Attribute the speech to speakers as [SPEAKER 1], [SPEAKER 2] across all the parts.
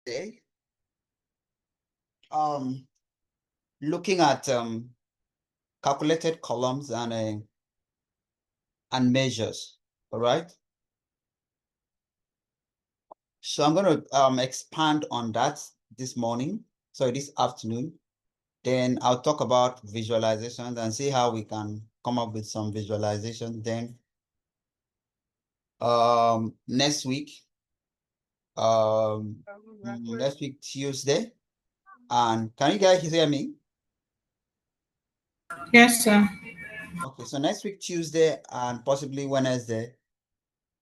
[SPEAKER 1] today, looking at calculated columns and measures. All right. So I'm going to expand on that this morning. So this afternoon. Then I'll talk about visualizations and see how we can come up with some visualizations. Then next week Tuesday. And can you guys hear me?
[SPEAKER 2] Yes, sir.
[SPEAKER 1] Okay, so next week Tuesday and possibly Wednesday,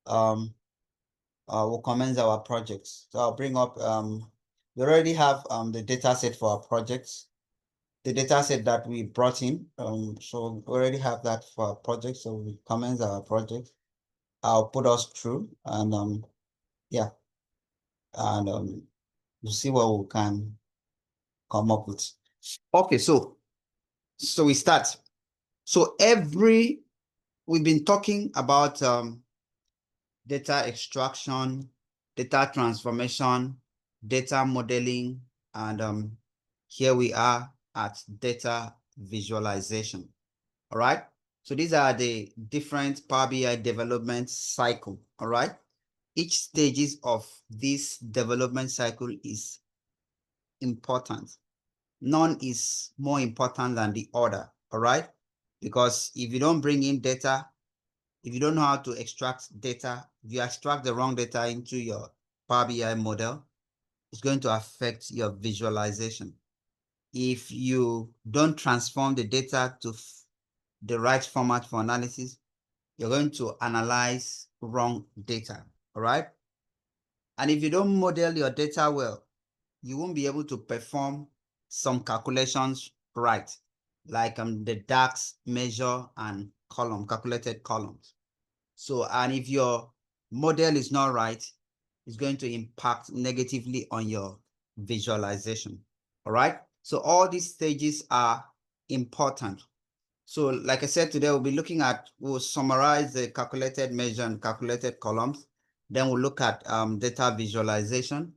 [SPEAKER 1] we'll commence our projects. So I'll bring up we already have the data set for our projects, the data set that we brought in. So we already have that for our project. So we commence our project. I'll put us through and yeah, and we'll see what we can come up with. Okay, so we start. So we've been talking about data extraction, data transformation, data modeling, and here we are at data visualization. All right. So these are the different Power BI development cycle. All right. Each stages of this development cycle is important. None is more important than the other. All right. Because if you don't bring in data, if you don't know how to extract data, if you extract the wrong data into your Power BI model, it's going to affect your visualization. If you don't transform the data to the right format for analysis, you're going to analyze wrong data, all right? And if you don't model your data well, you won't be able to perform some calculations right, like the DAX measure and calculated columns. So, and if your model is not right, it's going to impact negatively on your visualization. All right. So all these stages are important. So like I said, today we'll summarize the calculated measure and calculated columns. Then we'll look at data visualization.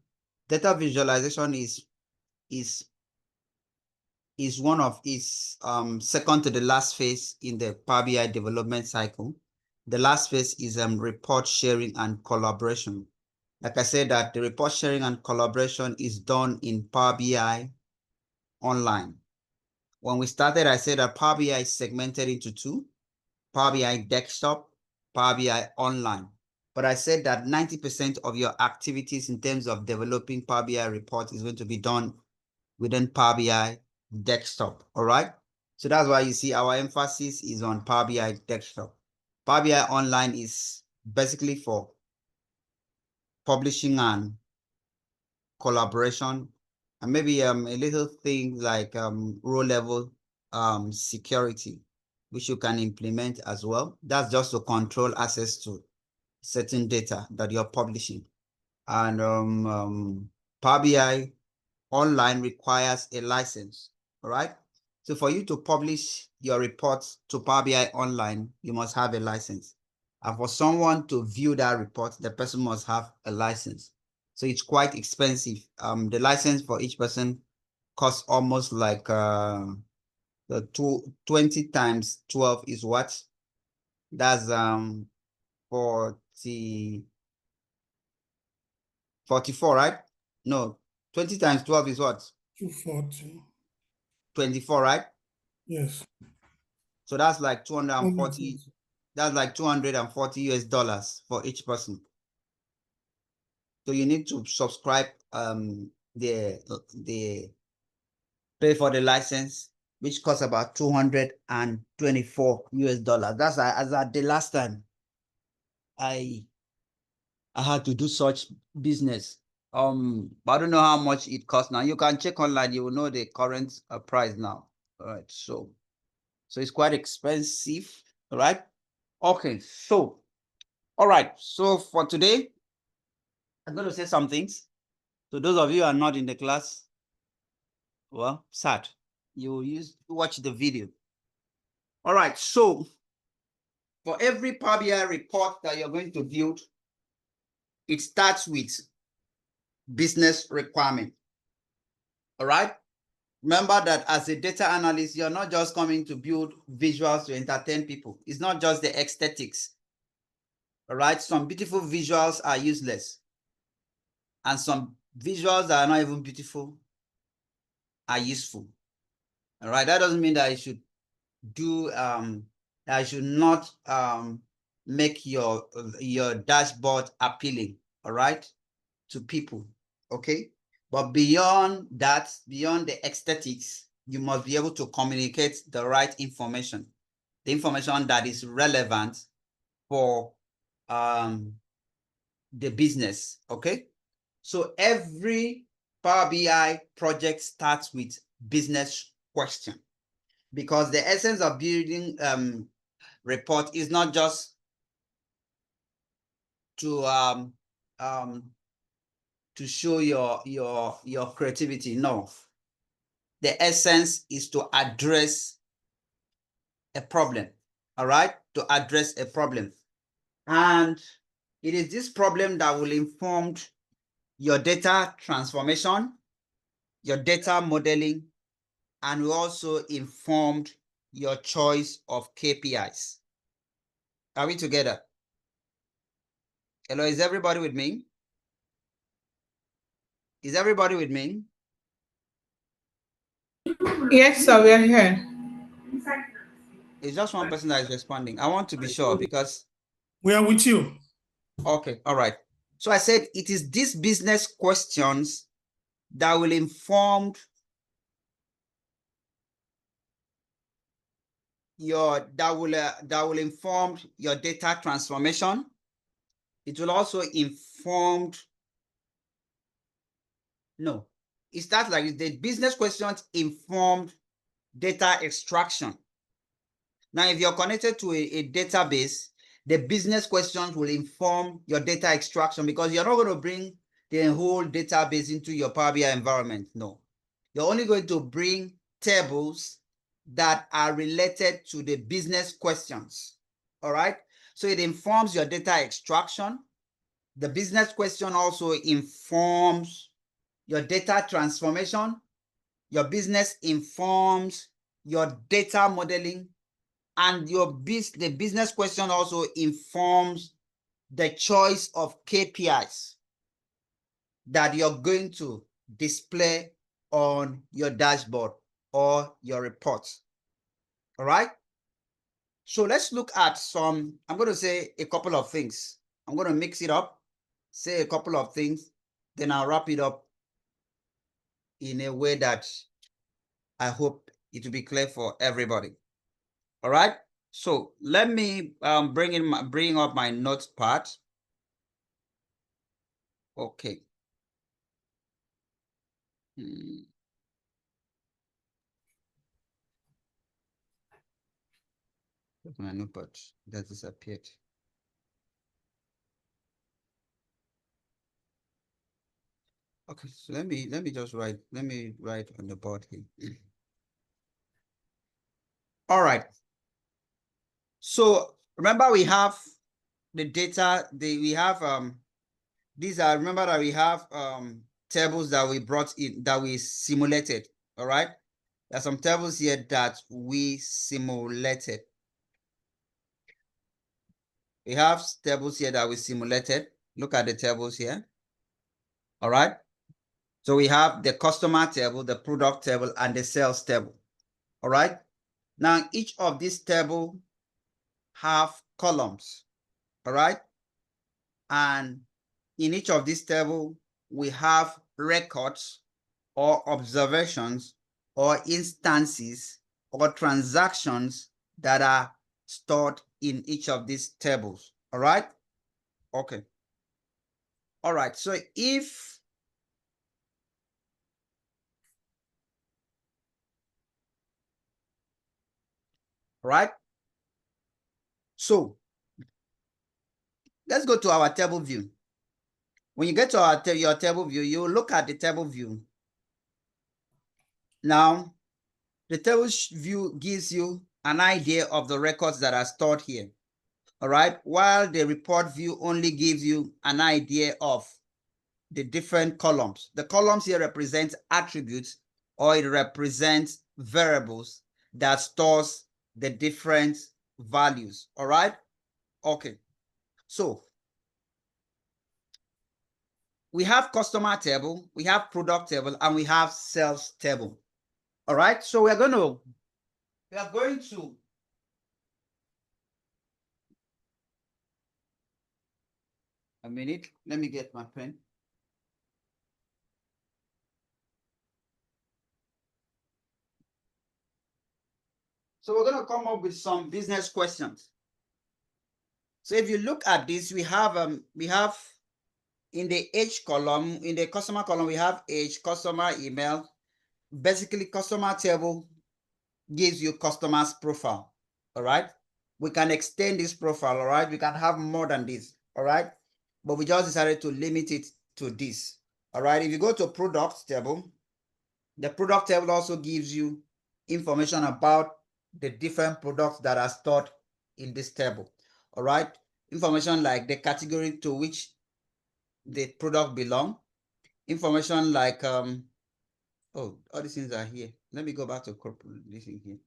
[SPEAKER 1] Data visualization is second to the last phase in the Power BI development cycle. The last phase is report sharing and collaboration. Like I said, that the report sharing and collaboration is done in Power BI online. When we started, I said that Power BI is segmented into two: Power BI desktop, Power BI online. But I said that 90% of your activities in terms of developing Power BI report is going to be done within Power BI desktop. All right. So that's why you see our emphasis is on Power BI desktop. Power BI online is basically for publishing and collaboration, and maybe a little thing like row level security, which you can implement as well. That's just to control access to certain data that you're publishing. And Power BI online requires a license. All right. So for you to publish your reports to Power BI online, you must have a license. And for someone to view that report, the person must have a license. So it's quite expensive. The license for each person costs almost like the 20 times 12 is what? That's 44, right? No, 20 times 12 is what?
[SPEAKER 2] 240.
[SPEAKER 1] 24, right?
[SPEAKER 2] Yes.
[SPEAKER 1] So that's like 240.
[SPEAKER 2] 240.
[SPEAKER 1] That's like $240 US for each person. So you need to subscribe the pay for the license, which costs about $224 US. That's as at the last time I had to do such business. But I don't know how much it costs now. You can check online, you will know the current price now. All right, so it's quite expensive. All right. Okay, so all right. So for today, I'm going to say some things. So those of you who are not in the class, well, sad. You watch the video. All right. So for every Power BI report that you're going to build, it starts with business requirement. All right. Remember that as a data analyst, you're not just coming to build visuals to entertain people. It's not just the aesthetics. All right. Some beautiful visuals are useless. And some visuals that are not even beautiful are useful. All right. That doesn't mean that I should do I should not make your dashboard appealing, all right, to people. Okay. But beyond that, beyond the aesthetics, you must be able to communicate the right information, the information that is relevant for the business. Okay. So every Power BI project starts with business question, because the essence of building report is not just to show your creativity. No, the essence is to address a problem. All right, to address a problem, and it is this problem that will inform your data transformation, your data modeling, and will also inform your choice of KPIs. Are we together? Hello, is everybody with me? Is everybody with me?
[SPEAKER 3] Yes, sir, we are here.
[SPEAKER 1] It's just one person that is responding. I want to be sure because...
[SPEAKER 2] We are with you.
[SPEAKER 1] Okay, all right. So I said it is these business questions that will inform that will inform your data transformation. It will also inform... No, it starts like the business questions informed data extraction. Now, if you're connected to a database, the business questions will inform your data extraction, because you're not going to bring the whole database into your Power BI environment. No, you're only going to bring tables that are related to the business questions. All right. So it informs your data extraction. The business question also informs your data transformation. Your business informs your data modeling. And the business question also informs the choice of KPIs that you're going to display on your dashboard or your reports. All right. So let's look at some, I'm going to say a couple of things. I'm going to mix it up, say a couple of things, then I'll wrap it up in a way that I hope it will be clear for everybody. All right. So let me bring up my notes part. Okay. My notepad that disappeared. Okay, so let me just write. Let me write on the board here. All right. So remember, we have the data. We have these are, remember that we have tables that we brought in, that we simulated. All right. There's some tables here that we simulated. We have tables here that we simulated. Look at the tables here. All right. So we have the customer table, the product table, and the sales table. All right. Now, each of these tables have columns. All right. And in each of these tables, we have records or observations or instances or transactions that are stored in each of these tables. All right. Okay. All right. So if right. So let's go to our table view. When you get to your table view, you look at the table view. Now, the table view gives you an idea of the records that are stored here. All right. While the report view only gives you an idea of the different columns. The columns here represent attributes, or it represents variables that stores the different values. All right. Okay. So we have customer table, we have product table, and we have sales table. All right. So we are going to a minute. Let me get my pen. So we're going to come up with some business questions. So if you look at this, we have in the age column, in the customer column, we have age, customer email. Basically, customer table gives you customer's profile. All right. We can extend this profile. All right. We can have more than this. All right. But we just decided to limit it to this. All right. If you go to product table, the product table also gives you information about the different products that are stored in this table. All right. Information like the category to which the product belong. Information like oh, all these things are here. Let me go back to this thing here.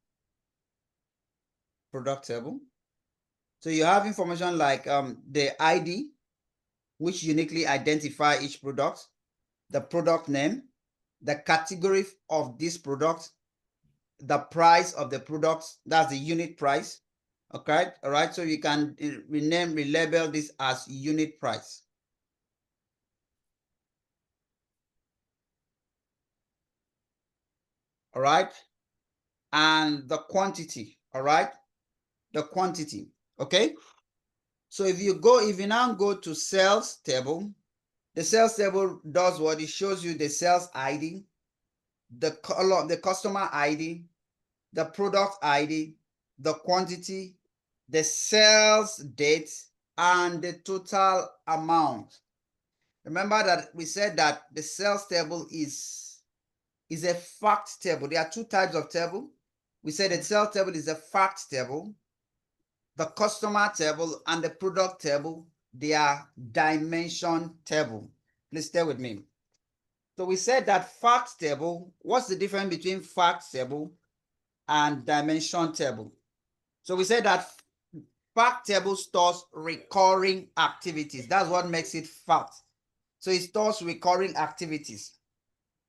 [SPEAKER 1] Product table. So you have information like the ID, which uniquely identify each product, the product name, the category of this product, the price of the product, that's the unit price. Okay, all right. So you can relabel this as unit price. All right. And the quantity, all right. The quantity, okay. So if you now go to sales table, the sales table does what? It shows you the sales ID, the column, the customer ID, the product ID, the quantity, the sales date, and the total amount. Remember that we said that the sales table is a fact table. There are two types of table. We said the sales table is a fact table. The customer table and the product table, they are dimension table. Please stay with me. So we said that fact table, what's the difference between fact table and dimension table? So we said that fact table stores recurring activities. That's what makes it fact. So it stores recurring activities.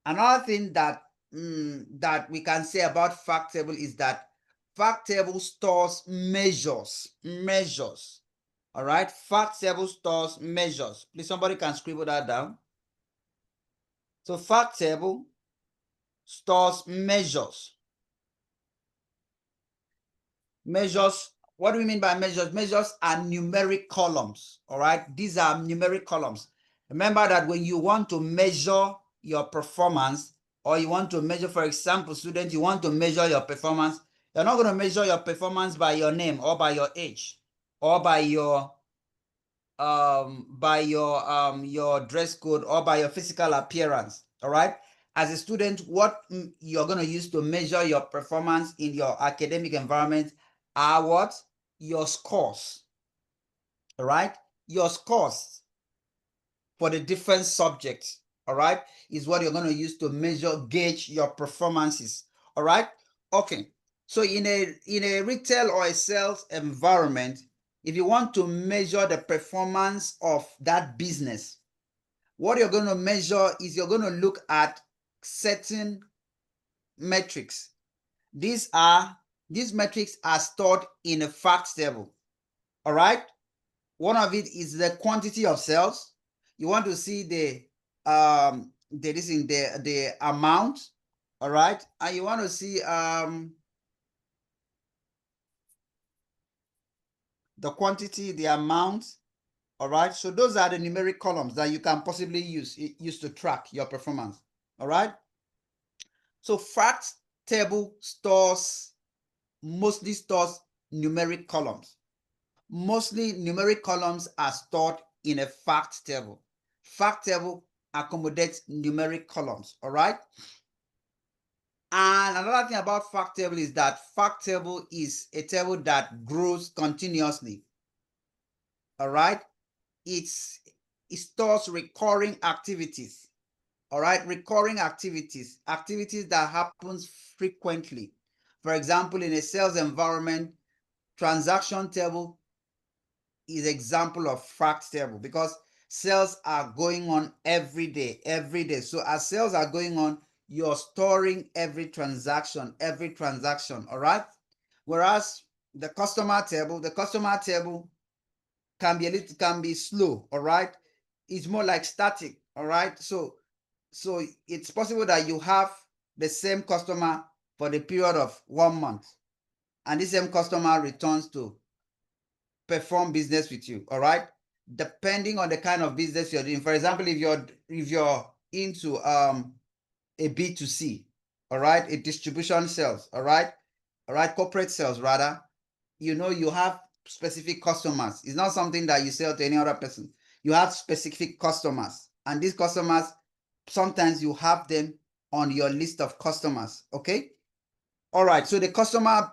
[SPEAKER 1] Another thing that that we can say about fact table is that fact table stores measures. All right. Fact table stores measures. Please, somebody can scribble that down. So fact table stores measures. Measures. What do we mean by measures? Measures are numeric columns. All right. These are numeric columns. Remember that when you want to measure your performance, or you want to measure, for example, students, you want to measure your performance, you're not going to measure your performance by your name or by your age or by your dress code or by your physical appearance. All right. As a student, what you're going to use to measure your performance in your academic environment are what? Your scores. All right. Your scores for the different subjects, all right, is what you're going to use to gauge your performances. All right. Okay. So in a retail or a sales environment, if you want to measure the performance of that business, what you're going to measure is you're going to look at certain metrics. These metrics are stored in a fact table. All right. One of it is the quantity of sales. You want to see the amount, all right, and you want to see the quantity, the amount, all right. So those are the numeric columns that you can possibly use to track your performance. All right. So fact table mostly stores numeric columns. Mostly numeric columns are stored in a fact table. Fact table accommodates numeric columns, all right? And another thing about fact table is that fact table is a table that grows continuously, all right? It stores recurring activities. All right, recurring activities that happens frequently. For example, in a sales environment, transaction table is example of fact table because sales are going on every day. So as sales are going on, you're storing every transaction. All right. Whereas the customer table can be slow. All right. It's more like static. All right. So it's possible that you have the same customer for the period of 1 month, and the same customer returns to perform business with you. All right, depending on the kind of business you're doing. For example, if you're into a B2C, all right, a distribution sales, all right, corporate sales rather, you have specific customers. It's not something that you sell to any other person. You have specific customers, and these customers, sometimes you have them on your list of customers. Okay. All right. So the customer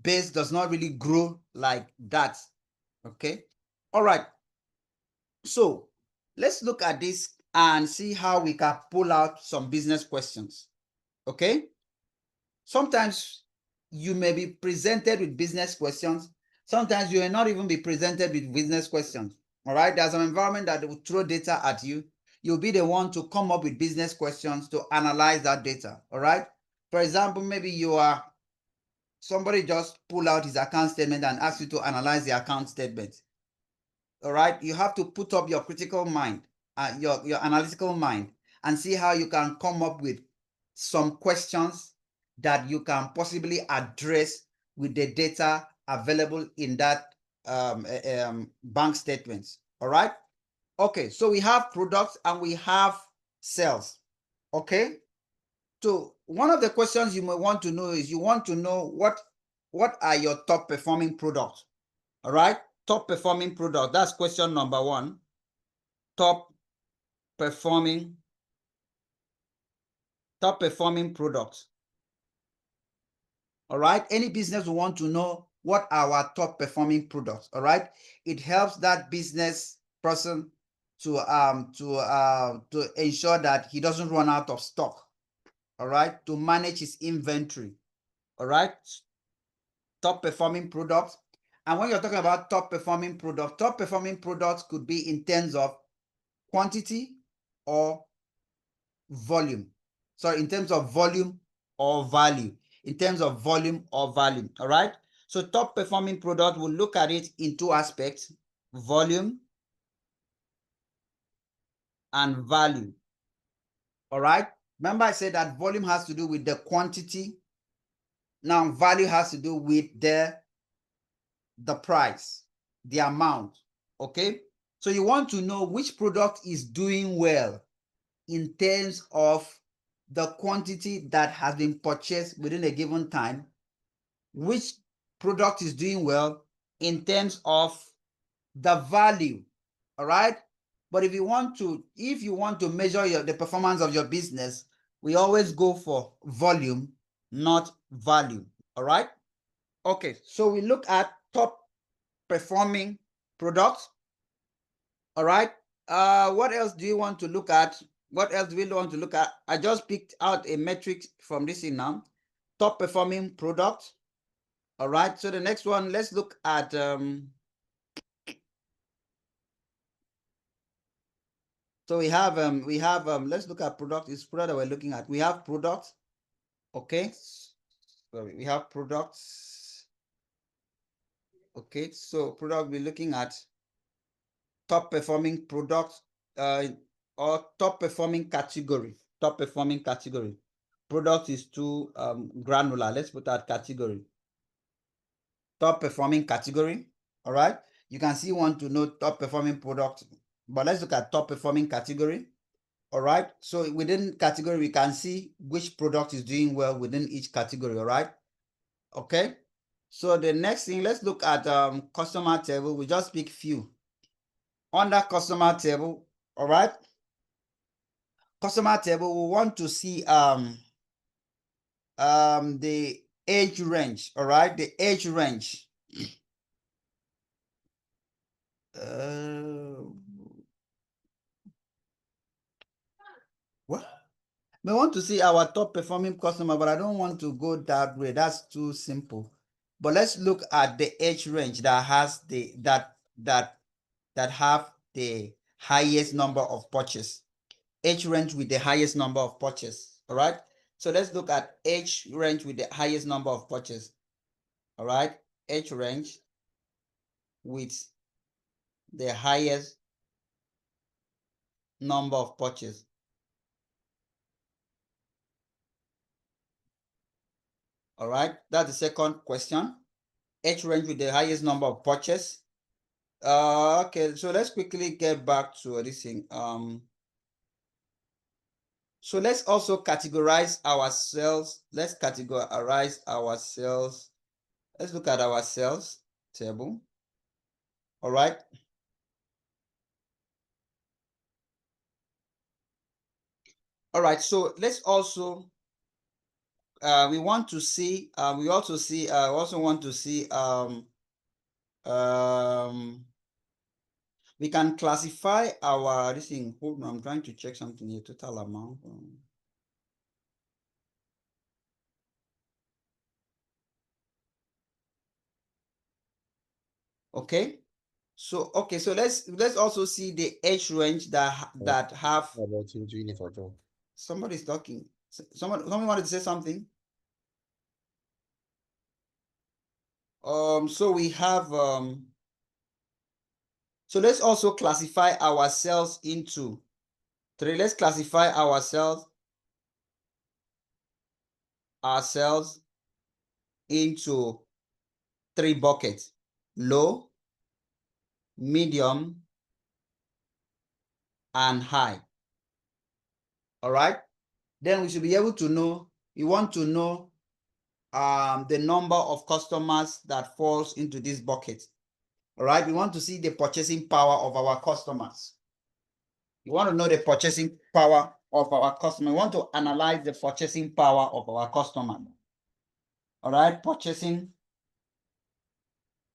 [SPEAKER 1] base does not really grow like that. Okay. All right. So let's look at this and see how we can pull out some business questions. Okay. Sometimes you may be presented with business questions. Sometimes you may not even be presented with business questions. All right. There's an environment that will throw data at you. You'll be the one to come up with business questions to analyze that data. All right. For example, maybe somebody just pull out his account statement and ask you to analyze the account statement. All right. You have to put up your critical mind, your analytical mind, and see how you can come up with some questions that you can possibly address with the data available in that bank statements. All right. Okay, so we have products and we have sales. Okay, so one of the questions you may want to know is you want to know what are your top performing products. All right, top performing product. That's question number 1. Top performing products. All right, any business will want to know what are our top performing products. All right, it helps that business person to ensure that he doesn't run out of stock. All right, to manage his inventory. All right, top performing products. And when you're talking about top performing products could be in terms of quantity or volume. Sorry, in terms of volume or value. All right, so top performing product, will look at it in 2 aspects: volume and value. All right, remember I said that volume has to do with the quantity. Now value has to do with the price, the amount. Okay, so you want to know which product is doing well in terms of the quantity that has been purchased within a given time, which product is doing well in terms of the value. All right, but if you want to measure the performance of your business, we always go for volume, not value. All right, okay, so we look at top performing products. All right, what else do you want to look at? I just picked out a metric from this in now. Top performing product. All right, so the next one, let's look at so we have let's look at product. It's product that we're looking at. We have products. Okay, sorry, we have products. Okay, so product, we're looking at top performing products or top performing category. Product is too granular. Let's put that category. Top performing category. All right, you can see, want to know top performing product, but let's look at top performing category. All right, so within category we can see which product is doing well within each category. All right, okay, so the next thing, let's look at customer table. We just pick few under customer table. All right, customer table, we want to see the age range. All right, the age range. We want to see our top performing customer, but I don't want to go that way. That's too simple. But let's look at the age range that has that have the highest number of purchase. Age range with the highest number of purchase. All right. So let's look at age range with the highest number of purchase. All right. Age range with the highest number of purchase. All right. That's the second question. Age range with the highest number of purchase. Okay, so let's quickly get back to this thing. So let's also categorize our sales. Let's categorize our sales. Let's look at our sales table. All right. All right, so let's also we want to see we also want to see we can classify our this thing. Hold on, I'm trying to check something here. Total amount. Okay. So okay, so let's also see the age range that have somebody's talking. Somebody wanted to say something. So we have so let's also classify ourselves into three. Let's classify ourselves into three buckets: low, medium, and high. All right. Then we should be able to know, we want to know the number of customers that falls into this bucket. All right. We want to see the purchasing power of our customers. We want to know the purchasing power of our customer. We want to analyze the purchasing power of our customer. All right. Purchasing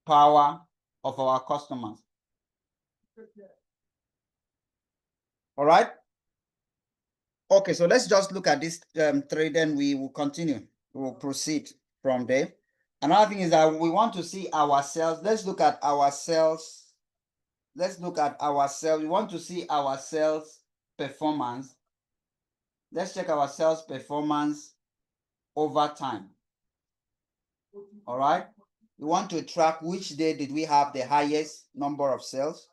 [SPEAKER 1] power of our customers. All right. Okay, so let's just look at this three, then we will continue. We will proceed from there. Another thing is that we want to see our sales. Let's look at our sales. Let's look at our sales. We want to see our sales performance. Let's check our sales performance over time. All right. We want to track which day did we have the highest number of sales.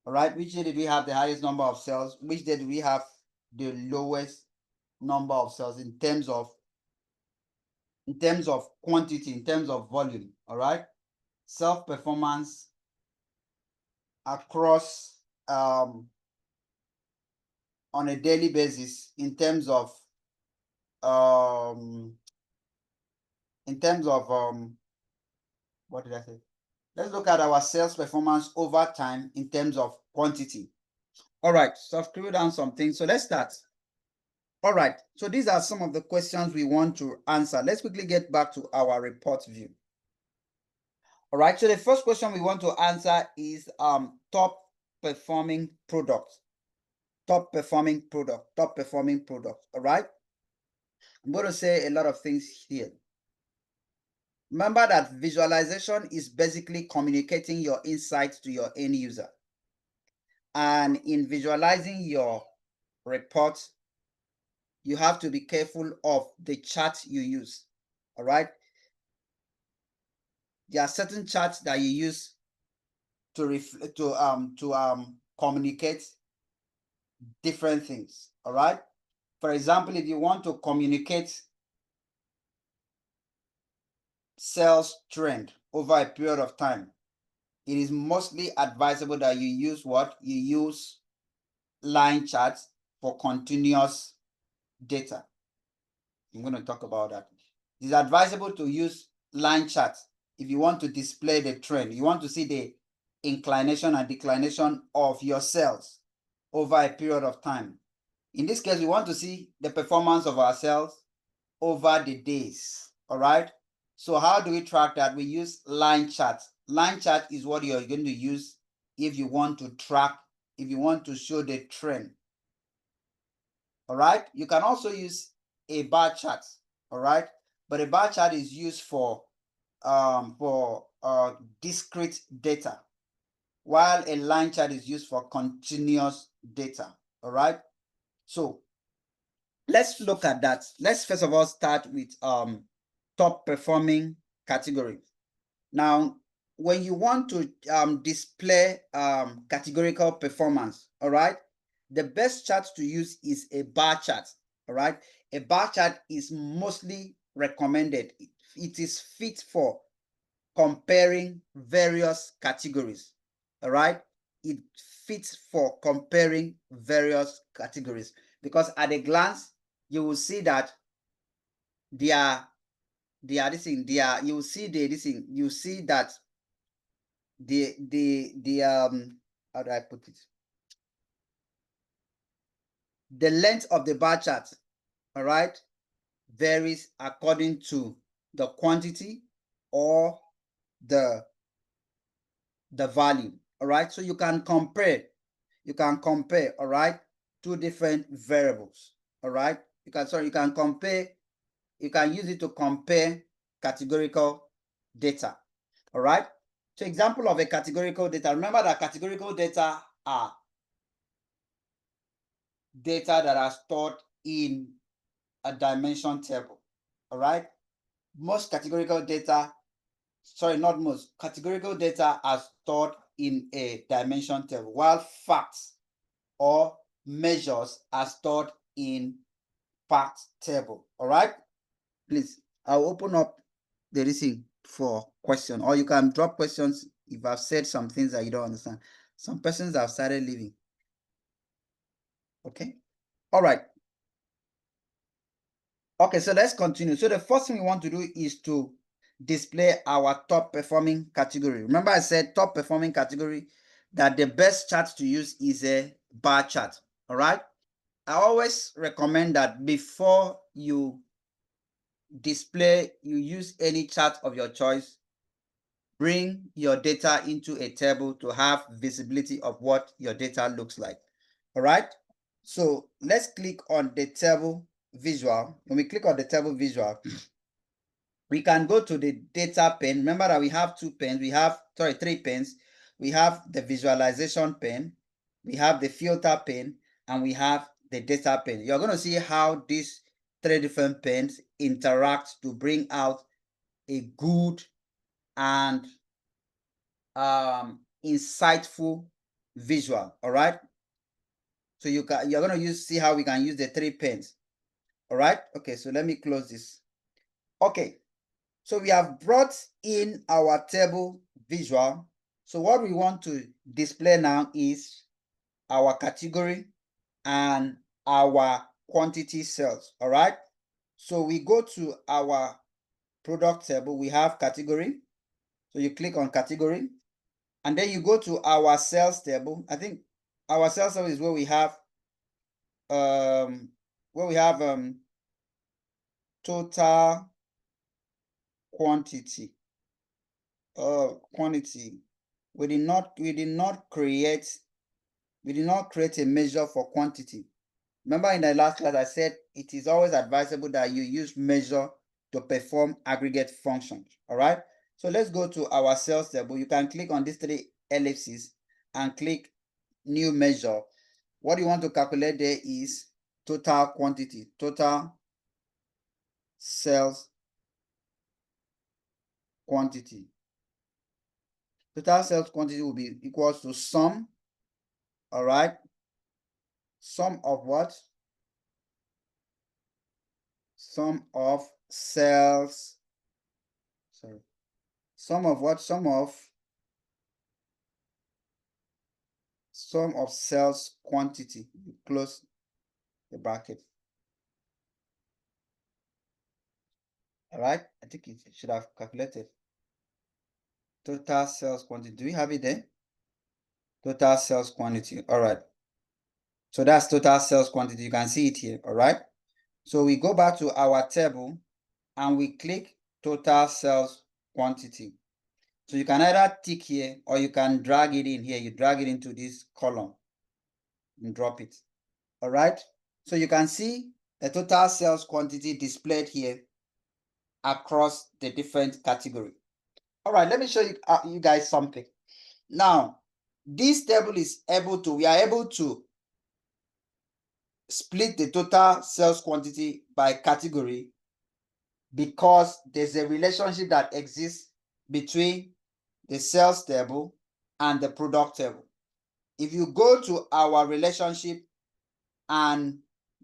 [SPEAKER 1] All right. Which day did we have the highest number of sales? Which day did we have the lowest number of sales in terms of quantity, in terms of volume? All right. Self performance across on a daily basis in terms of what did I say? Let's look at our sales performance over time in terms of quantity. All right, so I've screwed down some things. So let's start. All right, so these are some of the questions we want to answer. Let's quickly get back to our report view. All right, so the first question we want to answer is top performing product. Top performing product. All right, I'm going to say a lot of things here. Remember that visualization is basically communicating your insights to your end user. And in visualizing your report, you have to be careful of the chart you use. All right. There are certain charts that you use to communicate different things. All right. For example, if you want to communicate sales trend over a period of time, it is mostly advisable that you use what? You use line charts for continuous data. I'm going to talk about that. It is advisable to use line charts if you want to display the trend. You want to see the inclination and declination of your sales over a period of time. In this case, we want to see the performance of our sales over the days. All right. So how do we track that? We use line charts. Line chart is what you're going to use if you want to track, if you want to show the trend. All right. You can also use a bar chart. All right. But a bar chart is used for discrete data, while a line chart is used for continuous data. All right. So let's look at that. Let's first of all start with top performing category. Now, when you want to display categorical performance, all right, the best chart to use is a bar chart. All right, a bar chart is mostly recommended. It is fit for comparing various categories. All right, it fits for comparing various categories because at a glance you will see that you will see you see that how do I put it? The length of the bar chart, all right, varies according to the quantity or the value. All right, so you can compare, all right, two different variables. All right, you can compare, you can use it to compare categorical data. All right, so example of a categorical data, remember that categorical data are data that are stored in a dimension table. All right, most categorical data, not most, categorical data are stored in a dimension table, while facts or measures are stored in fact table. All right, please, I'll open up the listing for question, or you can drop questions if I've said some things that you don't understand. Some persons have started leaving. Okay, all right. Okay, so let's continue. So the first thing we want to do is to display our top performing category. Remember I said top performing category, that the best chart to use is a bar chart. All right, I always recommend that before you use any chart of your choice, bring your data into a table to have visibility of what your data looks like. All right, so let's click on the table visual. When we click on the table visual, we can go to the data pane. Remember that we have three panes. We have the visualization pane, we have the filter pane, and we have the data pane. You're going to see how these three different panes interact to bring out a good and insightful visual. All right, so you're going to see how we can use the three panes. All right, okay, so let me close this. Okay, so we have brought in our table visual. So what we want to display now is our category and our quantity cells. All right, so we go to our product table, we have category. So you click on category, and then you go to our sales table. I think our sales table is where we have total quantity. Quantity. We did not create a measure for quantity. Remember in the last class I said it is always advisable that you use measure to perform aggregate functions. All right, so let's go to our sales table. You can click on these three ellipses and click new measure. What you want to calculate there is total quantity, total sales quantity. Total sales quantity will be equals to sum. All right, sum of what? Sum of sales. Sorry. Sum of what? Sum of sales quantity. Close the bracket. All right, I think it should have calculated. Total sales quantity. Do we have it there? Total sales quantity. All right. So that's total sales quantity. You can see it here. All right. So we go back to our table and we click total sales quantity. So you can either tick here or you can drag it in here. You drag it into this column and drop it. All right. So you can see the total sales quantity displayed here across the different category. All right, let me show you guys something. Now, this table is we are able to split the total sales quantity by category because there's a relationship that exists between the sales table and the product table. If you go to our relationship and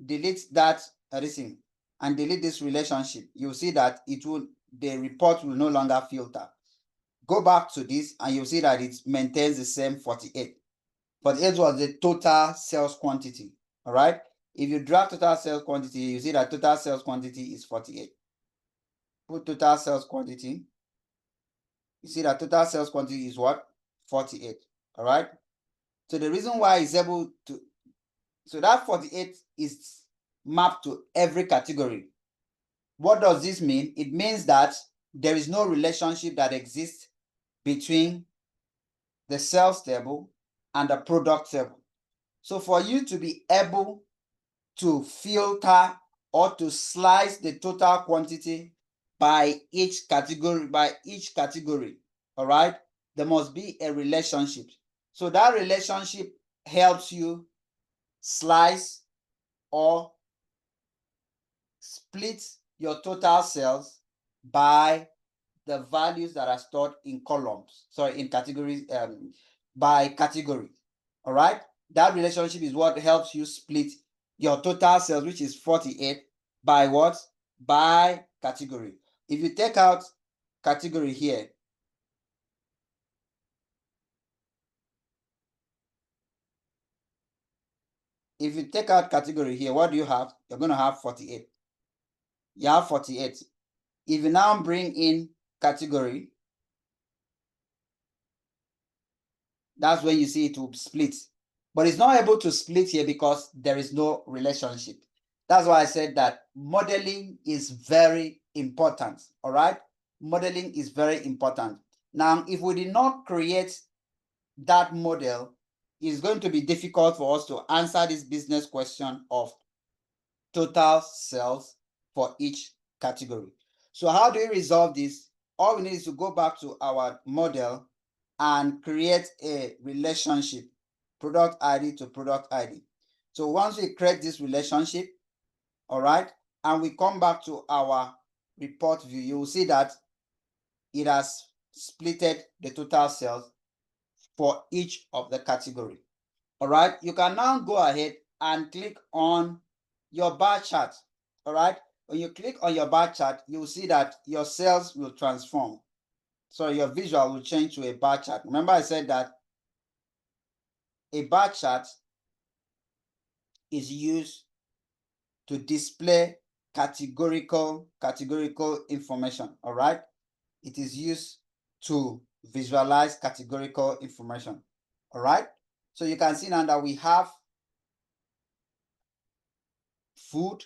[SPEAKER 1] delete that and delete this relationship, you'll see that the report will no longer filter. Go back to this and you'll see that it maintains the same 48. 48 was the total sales quantity. All right. If you drag total sales quantity, you see that total sales quantity is 48. Put total sales quantity. You see that total sales quantity is what? 48. All right. So the reason why it's able to, so that 48 is mapped to every category. What does this mean? It means that there is no relationship that exists between the sales table and the product table. So for you to be able to filter or to slice the total quantity by each category, all right, there must be a relationship. So that relationship helps you slice or split your total sales by the values that are stored in columns, in categories, by category. All right, that relationship is what helps you split your total sales, which is 48, by what? By category. If you take out category here, what do you have? You're going to have 48. You have 48. If you now bring in category, that's when you see it will split. But it's not able to split here because there is no relationship. That's why I said that modeling is very important. All right. Modeling is very important. Now, if we did not create that model, it's going to be difficult for us to answer this business question of total sales for each category. So how do we resolve this? All we need is to go back to our model and create a relationship, product ID to product ID. So once we create this relationship, all right, and we come back to our report view, you will see that it has splitted the total sales for each of the category. All right, you can now go ahead and click on your bar chart. All right, when you click on your bar chart, you will see that your sales will transform. So your visual will change to a bar chart. Remember I said that a bar chart is used to display categorical information. All right, it is used to visualize categorical information. All right, so you can see now that we have food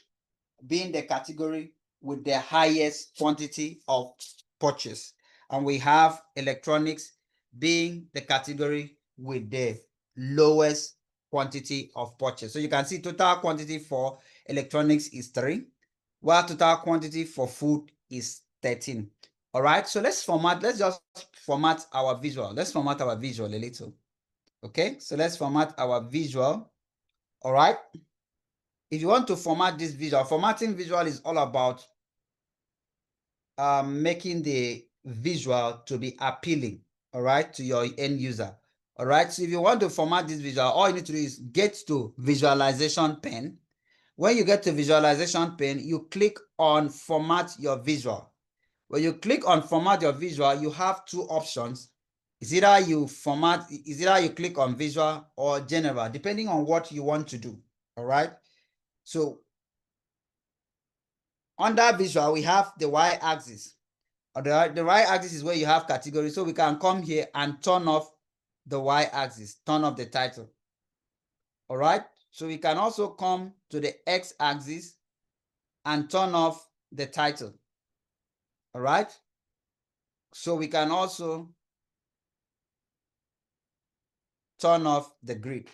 [SPEAKER 1] being the category with the highest quantity of purchase, and we have electronics being the category with the lowest quantity of purchase. So you can see total quantity for electronics is 3, while total quantity for food is 13. All right, so let's just format our visual. Let's format our visual a little. Okay, so let's format our visual. All right, if you want to format this visual, formatting visual is all about making the visual to be appealing, all right, to your end user. All right, so if you want to format this visual, all you need to do is get to visualization pane. When you get to visualization pane, you click on format your visual. When you click on format your visual, you have two options. It's either you click on visual or general, depending on what you want to do. All right, so under visual, we have the y-axis. The y-axis is where you have categories. So we can come here and turn off the y-axis, turn off the title. All right. So we can also come to the x-axis and turn off the title. All right. So we can also turn off the grid.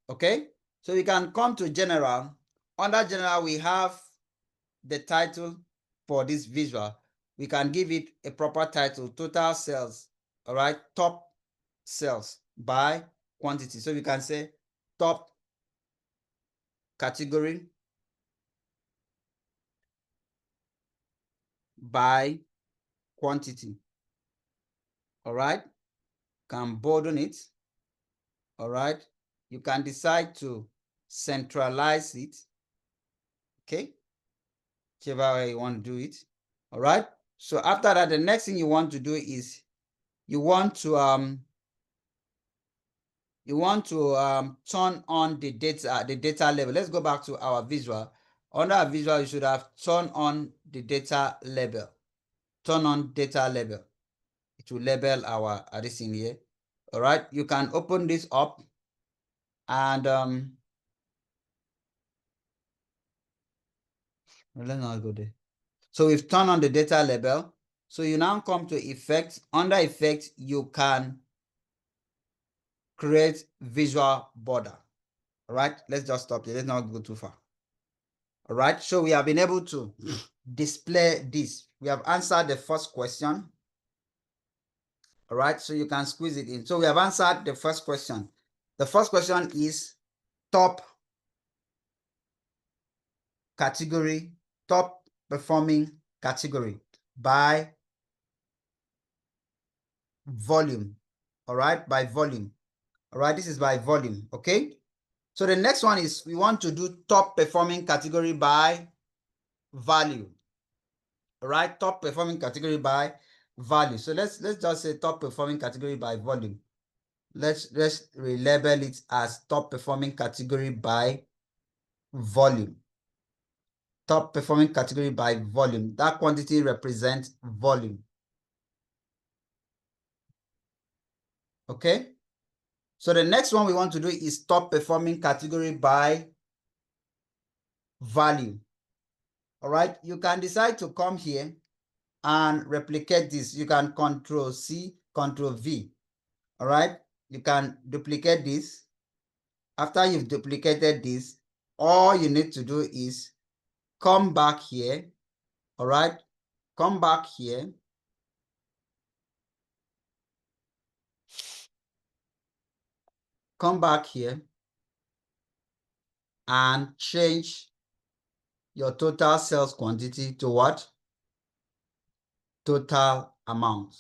[SPEAKER 1] Okay. So we can come to general under general, we have the title for this visual. We can give it a proper title, total sales, all right, top sales by quantity. So we can say top category by quantity. All right, can broaden it. All right, you can decide to centralize it. Okay, whichever way you want to do it. All right, so after that, the next thing you want to do is you want to turn on the data label. Let's go back to our visual. Under our visual, you should have turned on the data label. Turn on data label. It will label our this in here. All right, you can open this up and let's not go there. So we've turned on the data label. So you now come to effect. Under effect, you can create visual border. All right, let's just stop here. Let's not go too far. All right, so we have been able to display this. We have answered the first question. All right, so you can squeeze it in. So we have answered the first question. The first question is top category, top performing category by volume. All right, by volume. All right, this is by volume. Okay. So the next one is we want to do top performing category by value. All right, top performing category by value. So let's just say top performing category by volume. Let's relabel it as top performing category by volume. Top performing category by volume. That quantity represents volume. Okay. So the next one we want to do is top performing category by value. All right. You can decide to come here and replicate this. You can Control C, Control V. All right. You can duplicate this. After you've duplicated this, all you need to do is come back here. All right. Come back here. Come back here and change your total sales quantity to what? Total amount.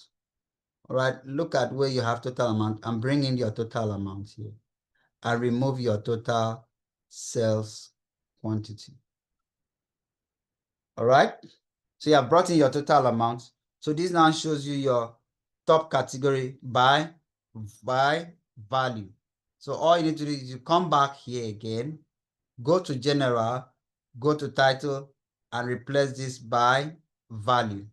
[SPEAKER 1] All right. Look at where you have total amount and bring in your total amount here and remove your total sales quantity. All right. So you have brought in your total amount. So this now shows you your top category by value. So all you need to do is you come back here again, go to general, go to title, and replace this by value.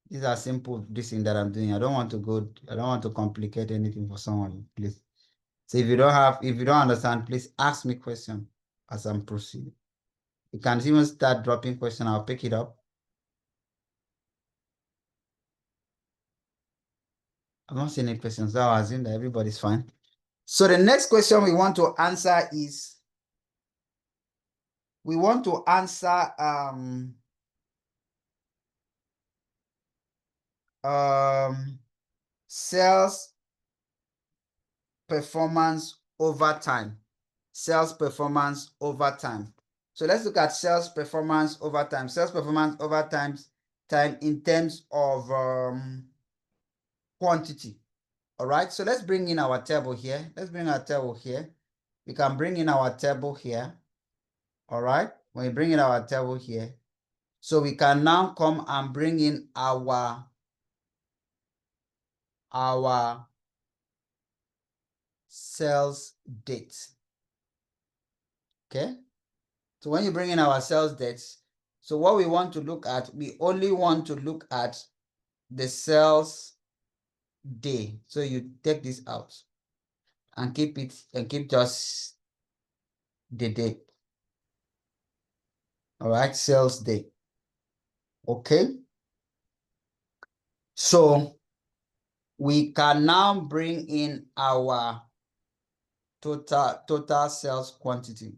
[SPEAKER 1] These are simple this thing that I'm doing. I don't want to complicate anything for someone, please. So if you don't understand, please ask me question as I'm proceeding. You can even start dropping question. I'll pick it up. I'm not seeing any questions. So I assume that everybody's fine. So the next question we want to answer is we want to answer sales performance over time. Sales performance over time. So let's look at sales performance over time. Sales performance over time in terms of quantity. All right, so let's bring in our table here. Let's bring our table here. We can bring in our table here. All right, when we bring in our table here, so we can now come and bring in our sales dates. Okay, so when you bring in our sales dates, so what we want to look at, we only want to look at the sales day. So you take this out and keep it and keep just the date. All right, sales day. Okay, so we can now bring in our total sales quantity.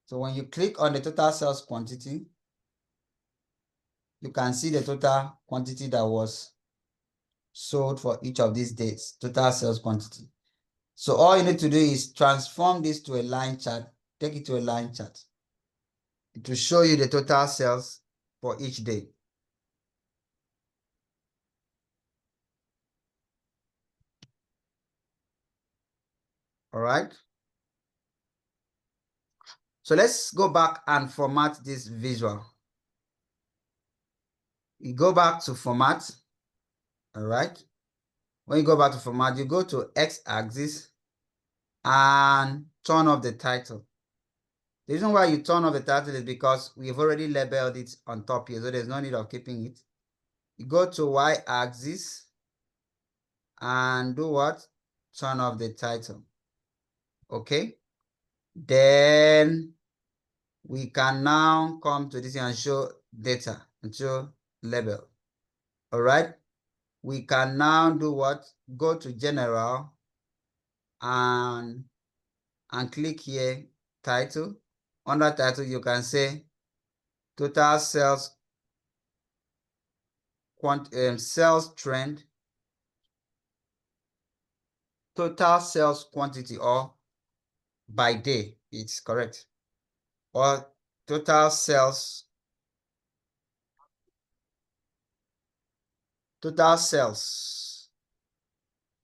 [SPEAKER 1] So when you click on the total sales quantity, you can see the total quantity that was sold for each of these days, total sales quantity. So all you need to do is transform this to a line chart, take it to a line chart. It will show you the total sales for each day. All right. So let's go back and format this visual. You go back to format. All right. When you go back to format, you go to X-axis and turn off the title. The reason why you turn off the title is because we've already labeled it on top here, so there's no need of keeping it. You go to Y-axis and do what? Turn off the title. Okay. Then we can now come to this and show data and show label. All right. We can now do what? Go to general and click here, title. Under title, you can say total sales sales trend, total sales quantity, or by day, it's correct, or total sales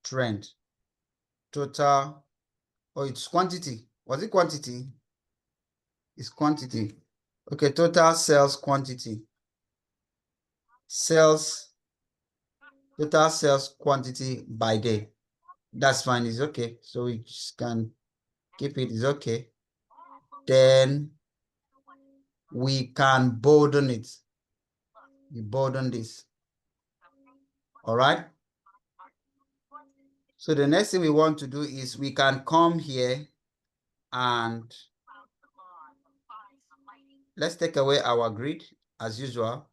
[SPEAKER 1] trend, total, oh, it's quantity. Was it quantity? It's quantity. Okay, total sales quantity. Total sales quantity by day. That's fine, it's okay. So we just can keep it, it's okay. Then we can bolden it. We bolden this. All right. So the next thing we want to do is we can come here and let's take away our grid as usual.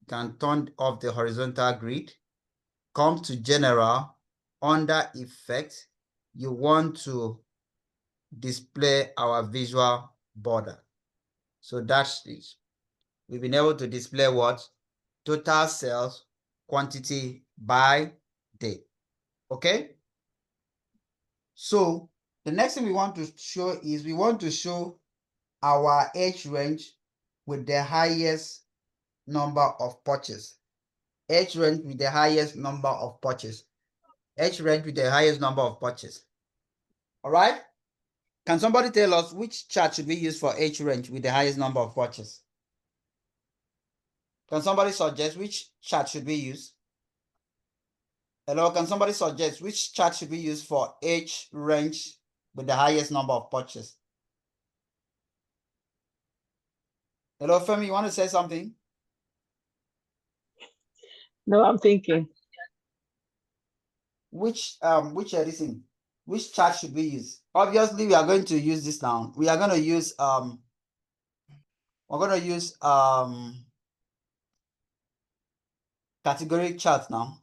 [SPEAKER 1] You can turn off the horizontal grid. Come to general, under effect, you want to display our visual border. So that's it. We've been able to display what? Total sales quantity by day. Okay? So the next thing we want to show is we want to show our age range with the highest number of purchase. Age range with the highest number of purchase. Age range with the highest number of purchase. All right? Can somebody tell us which chart should we use for age range with the highest number of purchase? Can somebody suggest which chart should we use? Hello, can somebody suggest which chart should we use for age range with the highest number of purchase? Hello, Femi, you want to say something?
[SPEAKER 4] No, I'm thinking.
[SPEAKER 1] Which chart should we use? Obviously, we are going to use this now. We are going to use category chart now.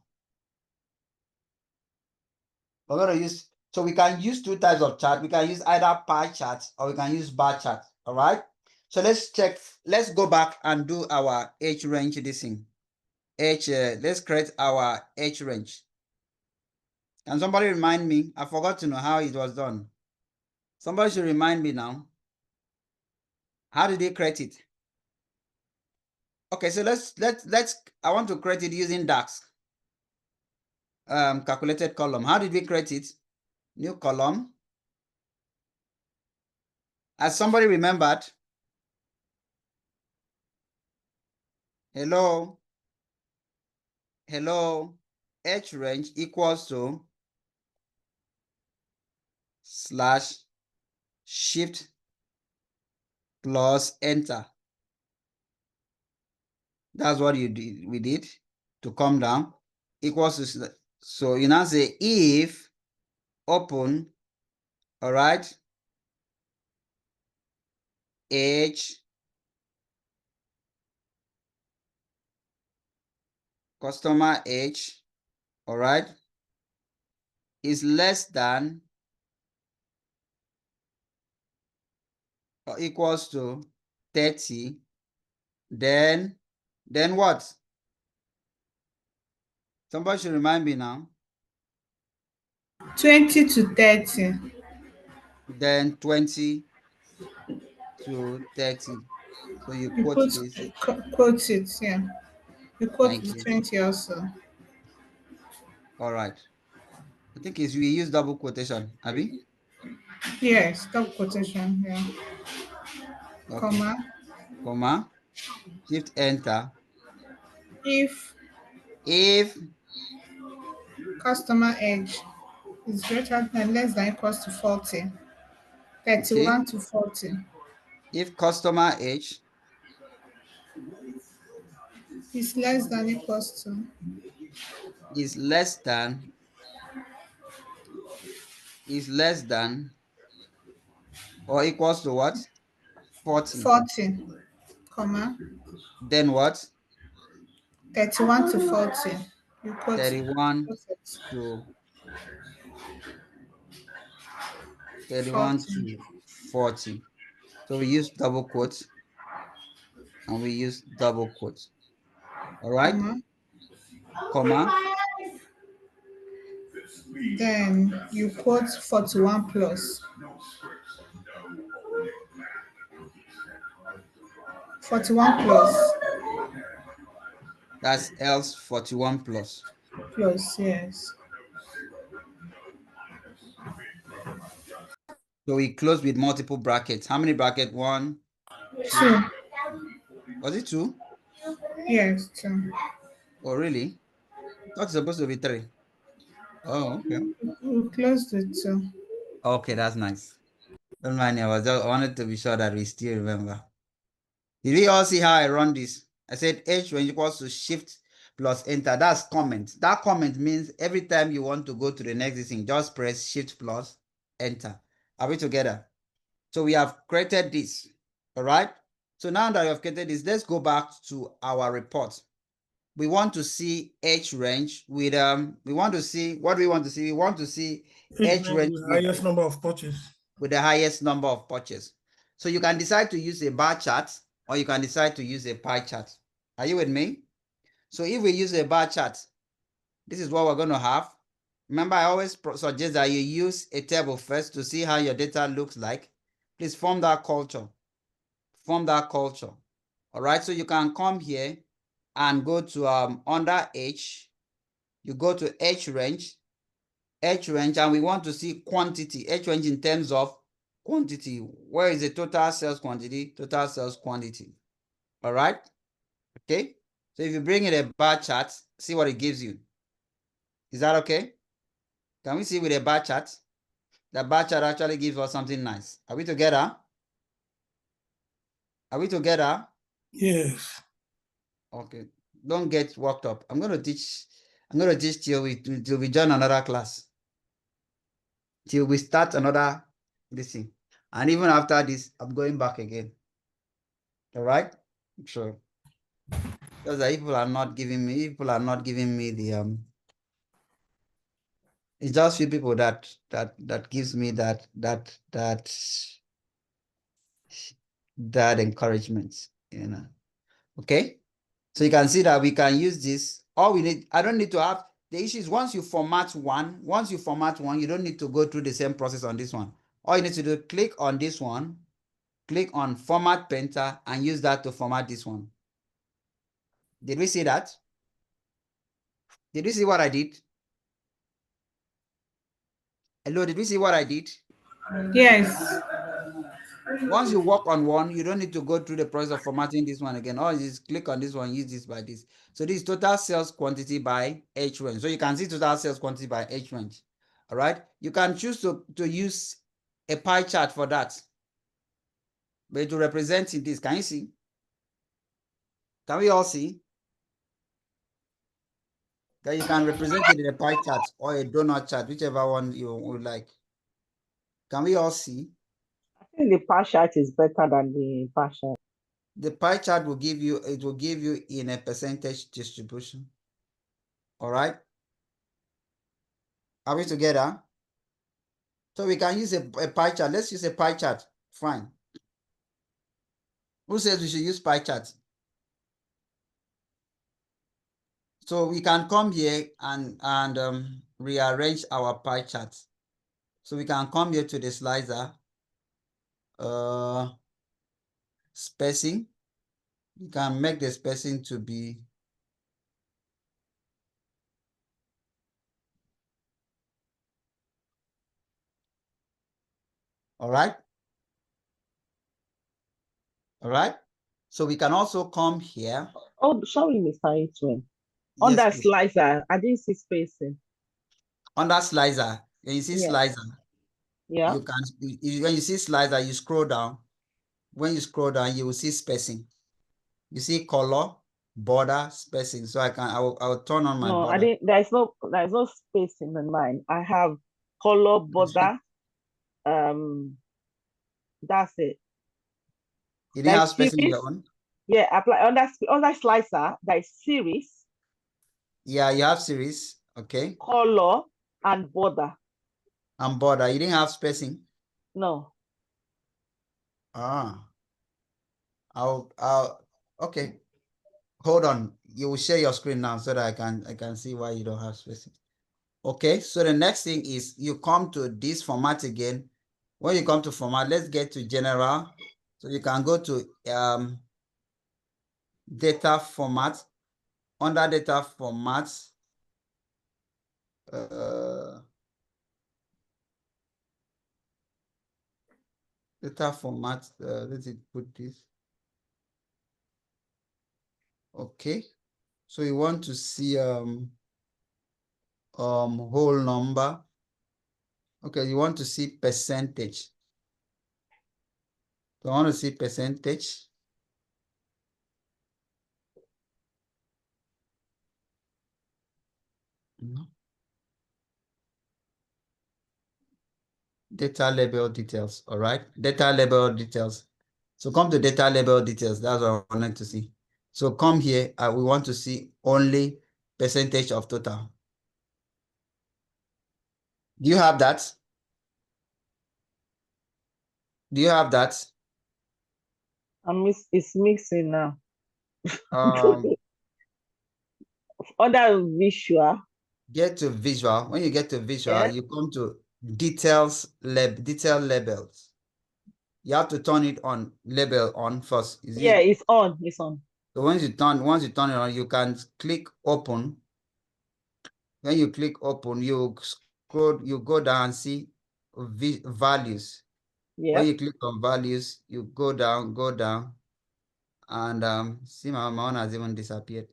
[SPEAKER 1] We're going to use, so we can use two types of chart. We can use either pie chart or we can use bar chart. All right. So let's check. Let's go back and do our age range. This thing. Let's create our age range. Can somebody remind me? I forgot to know how it was done. Somebody should remind me now. How did they create it? Okay, so let's I want to create it using DAX. Calculated column. How did we create it? New column. Has somebody remembered? Hello. Hello. H range equals to /shift plus enter. That's what we did to come down. Equals to, so you now say if open, all right, age customer age, all right, is less than or equals to 30, then what? Somebody should remind me now.
[SPEAKER 3] 20 to 30.
[SPEAKER 1] Then 20 to 30. So you
[SPEAKER 3] You
[SPEAKER 1] quote
[SPEAKER 3] put
[SPEAKER 1] this.
[SPEAKER 3] quote it, yeah. You quote
[SPEAKER 1] Thank
[SPEAKER 3] the
[SPEAKER 1] you.
[SPEAKER 3] 20 also.
[SPEAKER 1] All right. I think we use double quotation, Abby.
[SPEAKER 3] Yes, double quotation, yeah.
[SPEAKER 1] Okay.
[SPEAKER 3] Comma.
[SPEAKER 1] Comma. Shift enter.
[SPEAKER 3] If
[SPEAKER 1] If
[SPEAKER 3] customer age is greater than less than equals to 40.
[SPEAKER 1] okay.
[SPEAKER 3] 31 to 40
[SPEAKER 1] If customer age
[SPEAKER 3] is less than equals to
[SPEAKER 1] is less than or equals to what? 40.
[SPEAKER 3] 40, comma,
[SPEAKER 1] Then what?
[SPEAKER 3] 31 to 40. You quote
[SPEAKER 1] 31
[SPEAKER 3] it.
[SPEAKER 1] to
[SPEAKER 3] 40,
[SPEAKER 1] 40. So we use double quotes and we use double quotes. All right.
[SPEAKER 3] comma.
[SPEAKER 1] Comma.
[SPEAKER 3] Then you quote 41 plus. 41 plus,
[SPEAKER 1] That's else 41 plus.
[SPEAKER 3] yes.
[SPEAKER 1] So we close with multiple brackets. How many brackets? 1, 2.
[SPEAKER 3] 2,
[SPEAKER 1] Was it 2?
[SPEAKER 3] yes, 2.
[SPEAKER 1] Oh, really? That's supposed to be 3. Oh, okay.
[SPEAKER 3] We closed it 2.
[SPEAKER 1] Okay, that's nice. Don't mind me. I wanted to be sure that we still remember. Did we all see how I run this? I said H range equals to shift plus enter. That's comment. That comment means every time you want to go to the next thing, just press shift plus enter. Are we together? So we have created this. All right. So now that we have created this, let's go back to our report. We want to see H range with we want to see what do we want to see? We want to see H range
[SPEAKER 2] The highest number of purchase.
[SPEAKER 1] with the highest number of purchase. So you can decide to use a bar chart or you can decide to use a pie chart. Are you with me? So if we use a bar chart, this is what we're going to have. Remember, I always suggest that you use a table first to see how your data looks like. Please form that culture. Form that culture. All right, so you can come here and go to under H. You go to H range, and we want to see quantity. H range in terms of quantity. Where is the total sales quantity? Total sales quantity. All right. Okay. So if you bring in a bar chart, see what it gives you. Is that okay? Can we see with a bar chart? The bar chart actually gives us something nice. Are we together? Are we together?
[SPEAKER 2] Yes.
[SPEAKER 1] Okay. Don't get worked up. I'm going to teach till we join another class. Till we start another this thing. And even after this, I'm going back again. All right. Sure. Because people are not giving me the it's just few people that gives me that encouragement, you know. Okay. So you can see that we can use this. All we need, I don't need to have the issue is once you format one, you don't need to go through the same process on this one. All you need to do, click on this one, click on format painter and use that to format this one. Did we see that? Did we see what I did? Hello, did we see what I did?
[SPEAKER 3] Yes.
[SPEAKER 1] Once you work on one, you don't need to go through the process of formatting this one again. Or you just click on this one, use this by this. So this is total sales quantity by H range. So you can see total sales quantity by H range. All right. You can choose to use a pie chart for that. But to represent in this, can you see? Can we all see? That you can represent it in a pie chart or a donut chart, whichever one you would like. Can we all see?
[SPEAKER 4] I think the pie chart is better than the bar chart.
[SPEAKER 1] The pie chart will give you, it will give you in a percentage distribution. All right. Are we together? So we can use a pie chart. Let's use a pie chart. Fine. Who says we should use pie chart? So we can come here and rearrange our pie chart. So we can come here to the slicer, spacing. You can make the spacing to be all right. All right. So we can also come here.
[SPEAKER 4] Oh, sorry, Mr. Itwin. On
[SPEAKER 1] Yes,
[SPEAKER 4] that
[SPEAKER 1] please.
[SPEAKER 4] slicer, I didn't see spacing.
[SPEAKER 1] Under slicer, when you see
[SPEAKER 4] Yeah.
[SPEAKER 1] slicer,
[SPEAKER 4] Yeah.
[SPEAKER 1] you can when you see slicer, you scroll down. When you scroll down, you will see spacing. You see color, border, spacing. So I will turn on my
[SPEAKER 4] No, I
[SPEAKER 1] border.
[SPEAKER 4] didn't. There's no spacing in mine. I have color border. That's it.
[SPEAKER 1] You didn't have
[SPEAKER 4] There's
[SPEAKER 1] spacing in
[SPEAKER 4] series.
[SPEAKER 1] your own?
[SPEAKER 4] Yeah, apply under slicer. There's series,
[SPEAKER 1] Yeah, you have series, okay.
[SPEAKER 4] color, and border.
[SPEAKER 1] And border. You didn't have spacing?
[SPEAKER 4] No.
[SPEAKER 1] Ah. Okay. Hold on. You will share your screen now so that I can see why you don't have spacing. Okay, so the next thing is you come to this format again. When you come to format, let's get to general. So you can go to data format. Under data formats, data format, let it put this. Okay, so you want to see whole number. Okay, you want to see percentage. So I want to see percentage. No. Data label details, all right? Data label details. So come to data label details. That's what I wanted to see. So come here, we want to see only percentage of total. Do you have that? Do you have that?
[SPEAKER 4] It's mixing now.
[SPEAKER 1] Um,
[SPEAKER 4] Under visual.
[SPEAKER 1] get to visual. When you get to visual,
[SPEAKER 4] Yeah.
[SPEAKER 1] you come to details detail labels. You have to turn it on, label on first. Is
[SPEAKER 4] Yeah,
[SPEAKER 1] it?
[SPEAKER 4] it's on. It's on.
[SPEAKER 1] So once you turn it on, you can click open. When you click open, you scroll, you go down and see values.
[SPEAKER 4] Yeah.
[SPEAKER 1] When you click on values, you go down, and see my own has even disappeared.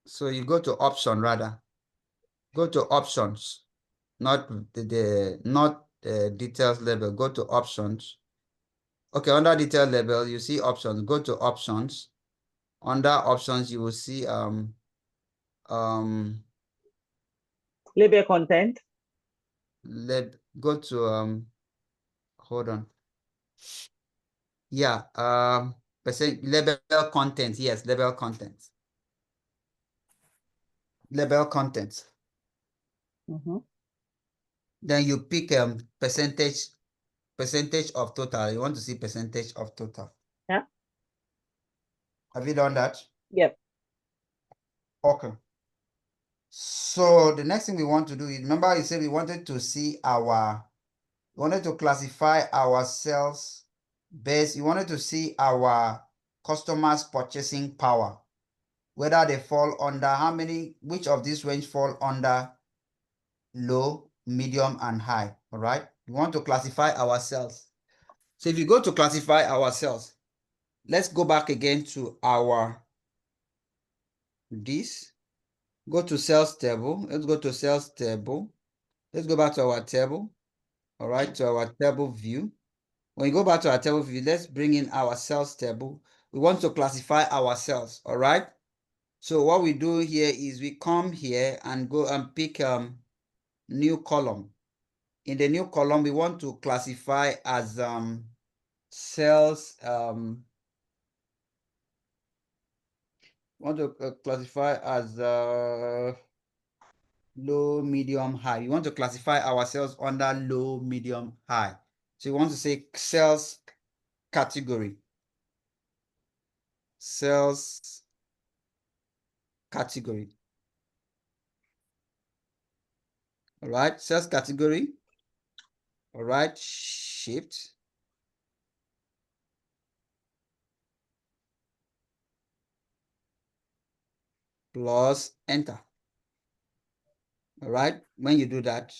[SPEAKER 1] So you go to option rather. Go to options, not the details label. Go to options. Okay, under detail label, you see options. Go to options. Under options, you will see
[SPEAKER 4] Label content.
[SPEAKER 1] go to hold on. Yeah, label content. Yes, label content. Label content. Then you pick percentage of total. You want to see percentage of total.
[SPEAKER 4] Yeah.
[SPEAKER 1] Have you done that?
[SPEAKER 4] Yep.
[SPEAKER 1] Okay. So the next thing we want to do is, remember you said we wanted to see we wanted to classify our sales base. You wanted to see our customers' purchasing power, whether they fall under which of these range fall under low, medium, and high. All right. We want to classify our sales. So if you go to classify our sales, let's go back again to go to sales table. Let's go to sales table. Let's go back to our table. All right, to our table view. When you go back to our table view, let's bring in our sales table. We want to classify our sales. All right. So what we do here is we come here and go and pick new column. In the new column, we want to classify as sales. Want to classify as low, medium, high. You want to classify our cells under low, medium, high. So you want to say cells category. Cells category. All right, cells category. All right, shift. Plus enter. All right, when you do that,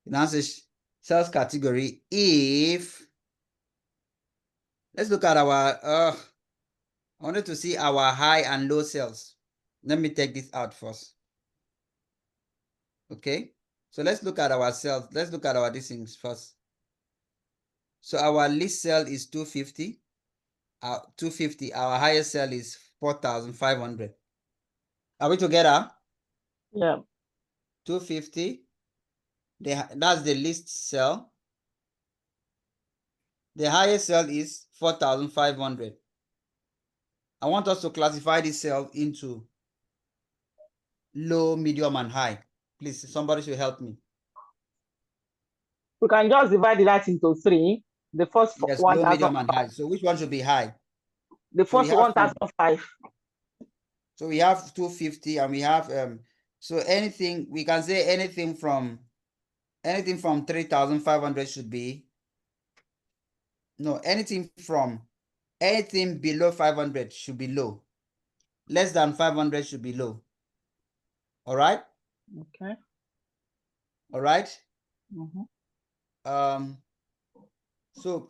[SPEAKER 1] you now say cells category if, let's look at our, I wanted to see our high and low cells. Let me take this out first. Okay, so let's look at our cells. Let's look at our these things first. So our least cell is 250. 250. Our highest cell is 4,500. Are we together?
[SPEAKER 4] Yeah.
[SPEAKER 1] 250. That's the least cell. The highest cell is 4,500. I want us to classify this cell into low, medium, and high. Please, somebody should help me.
[SPEAKER 4] We can just divide that into 3. The first
[SPEAKER 1] Yes,
[SPEAKER 4] one
[SPEAKER 1] low,
[SPEAKER 4] has
[SPEAKER 1] medium, and high. So which one should be high?
[SPEAKER 4] the
[SPEAKER 1] So we
[SPEAKER 4] first
[SPEAKER 1] have
[SPEAKER 4] 1,005.
[SPEAKER 1] So we have 250 and we have so anything we can say anything from 3,500 should be anything below 500 should be low. Less than 500 should be low. All right?
[SPEAKER 4] Okay.
[SPEAKER 1] All right?
[SPEAKER 4] Mm-hmm.
[SPEAKER 1] So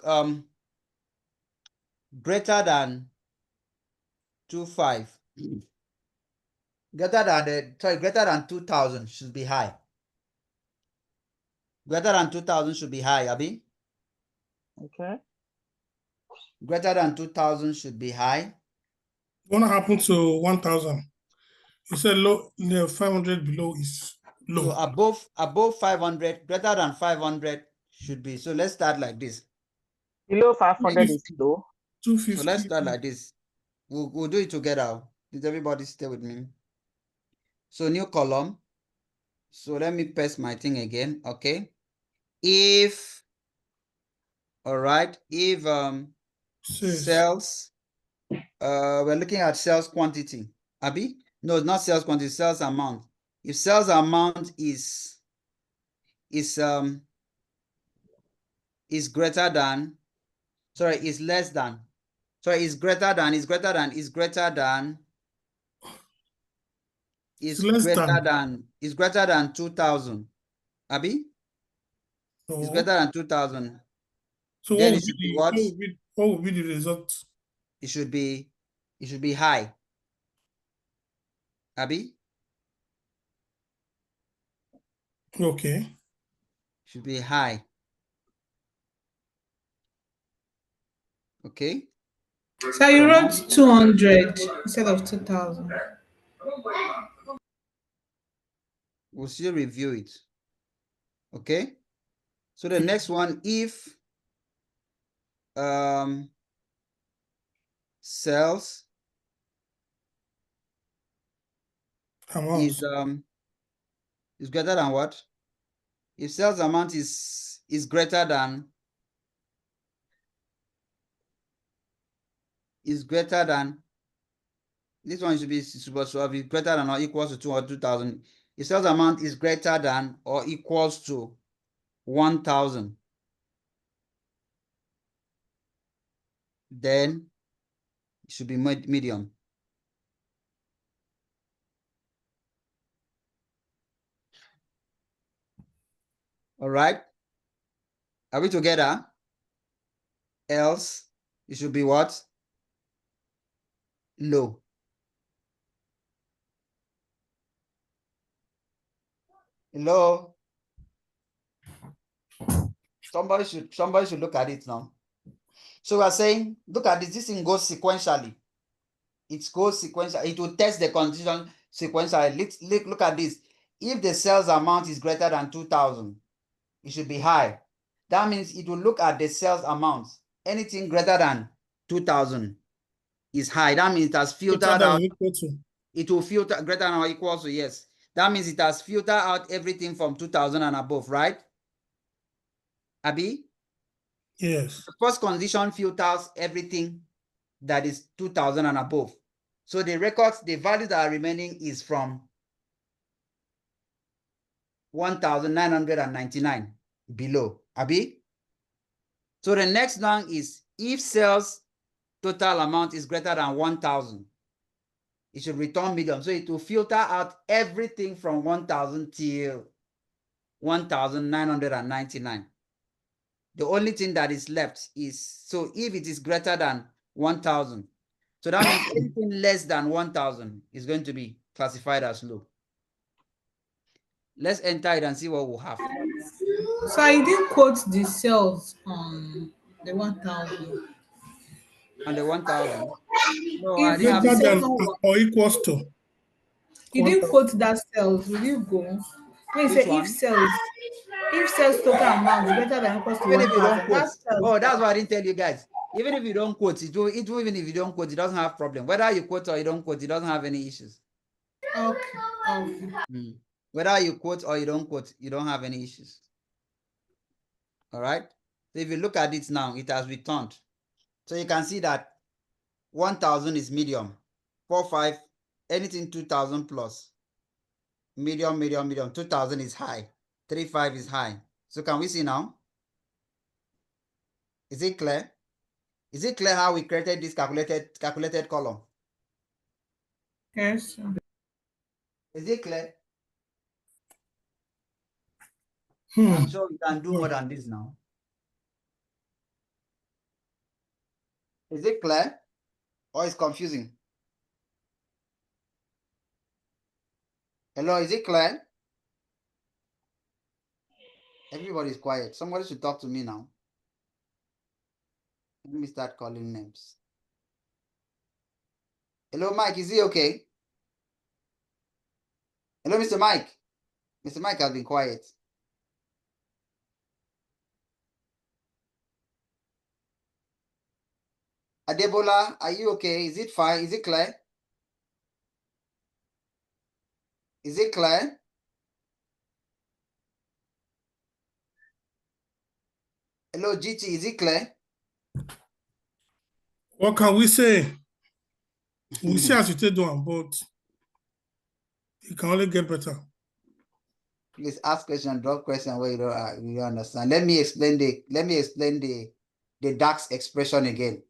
[SPEAKER 1] greater than 25. Greater than 2,000 should be high. Greater than 2,000 should be high, Abi.
[SPEAKER 4] Okay.
[SPEAKER 1] Greater than 2,000 should be high.
[SPEAKER 2] What happened to 1,000? You said low, the 500 below is low.
[SPEAKER 1] So above 500, greater than 500 should be. So let's start like this.
[SPEAKER 4] Below 500 is low.
[SPEAKER 2] 250.
[SPEAKER 1] So let's start like this. We'll do it together. Did everybody stay with me? So new column. So let me paste my thing again. Okay. If, all right, if cells, we're looking at cells quantity. Abi? No, not cells quantity, cells amount. If cells amount is greater than, sorry, is less than, sorry, is greater than 2,000. Abi?
[SPEAKER 2] No.
[SPEAKER 1] It's greater than 2,000.
[SPEAKER 2] So
[SPEAKER 1] Then
[SPEAKER 2] what
[SPEAKER 1] it should be what?
[SPEAKER 2] What would be the result?
[SPEAKER 1] It should be high. Abi?
[SPEAKER 2] Okay.
[SPEAKER 1] Should be high. Okay.
[SPEAKER 3] So you wrote 200 instead of 2,000.
[SPEAKER 1] We'll still review it. Okay. So the next one, if cells
[SPEAKER 2] Amount.
[SPEAKER 1] is greater than what? If cells amount is greater than this one should be supposed to be greater than or equals to 2 or 2,000. If cells amount is greater than or equals to 1,000, then it should be medium. All right. Are we together? Else, it should be what? Low. Hello. Somebody should look at it now. So we are saying, look at this. This thing goes sequentially. It goes sequentially. It will test the condition sequentially. Let's look at this. If the cells amount is greater than 2,000, it should be high. That means it will look at the cells amount. Anything greater than 2,000 is high. That means it has filtered out. It will filter greater than or equal to, yes. That means it has filtered out everything from 2000 and above, right? Abi?
[SPEAKER 2] Yes.
[SPEAKER 1] The first condition filters everything that is 2000 and above. So the records, the value that are remaining is from 1999 below. Abi? So the next one is if sales total amount is greater than 1000, it should return medium. So it will filter out everything from 1000 till 1999. The only thing that is left is, so if it is greater than 1000, so that means anything less than 1000 is going to be classified as low. Let's enter it and see what we'll have.
[SPEAKER 3] So I didn't quote the sales on the 1000.
[SPEAKER 1] On the 1000. No, I
[SPEAKER 3] If
[SPEAKER 1] didn't have
[SPEAKER 3] the
[SPEAKER 2] Greater than
[SPEAKER 3] second one,
[SPEAKER 2] or equals to.
[SPEAKER 3] you didn't
[SPEAKER 2] 1000.
[SPEAKER 3] quote that sales, will you go? When you
[SPEAKER 1] Which
[SPEAKER 3] say
[SPEAKER 1] one?
[SPEAKER 3] if sales total amount is greater than or equals to
[SPEAKER 1] Even if you don't
[SPEAKER 3] 1000,
[SPEAKER 1] quote.
[SPEAKER 3] that's sales.
[SPEAKER 1] Oh, that's why I didn't tell you guys. Even if you don't quote, even if you don't quote, it doesn't have problem. Whether you quote or you don't quote, it doesn't have any issues.
[SPEAKER 3] Okay. Okay.
[SPEAKER 1] Whether you quote or you don't quote, you don't have any issues. All right. So if you look at it now, it has returned. So you can see that 1000 is medium, 45, anything 2000 plus, medium, 2000 is high, 35 is high. So can we see now? Is it clear? Is it clear how we created this calculated column?
[SPEAKER 3] Yes.
[SPEAKER 1] Is it clear?
[SPEAKER 2] Hmm.
[SPEAKER 1] I'm sure we can do more than this now. Is it clear? Or is confusing? Hello, is it clear? Everybody's quiet. Somebody should talk to me now. Let me start calling names. Hello, Mike, is he okay? Hello, Mr. Mike. Mr. Mike has been quiet. Adebola, are you okay? Is it fine? Is it clear? Is it clear? Hello, GT, is it clear?
[SPEAKER 2] What can we say? We see as you take one, but it can only get better.
[SPEAKER 1] Please ask question, drop question where you don't understand. Let me explain the DAX expression again.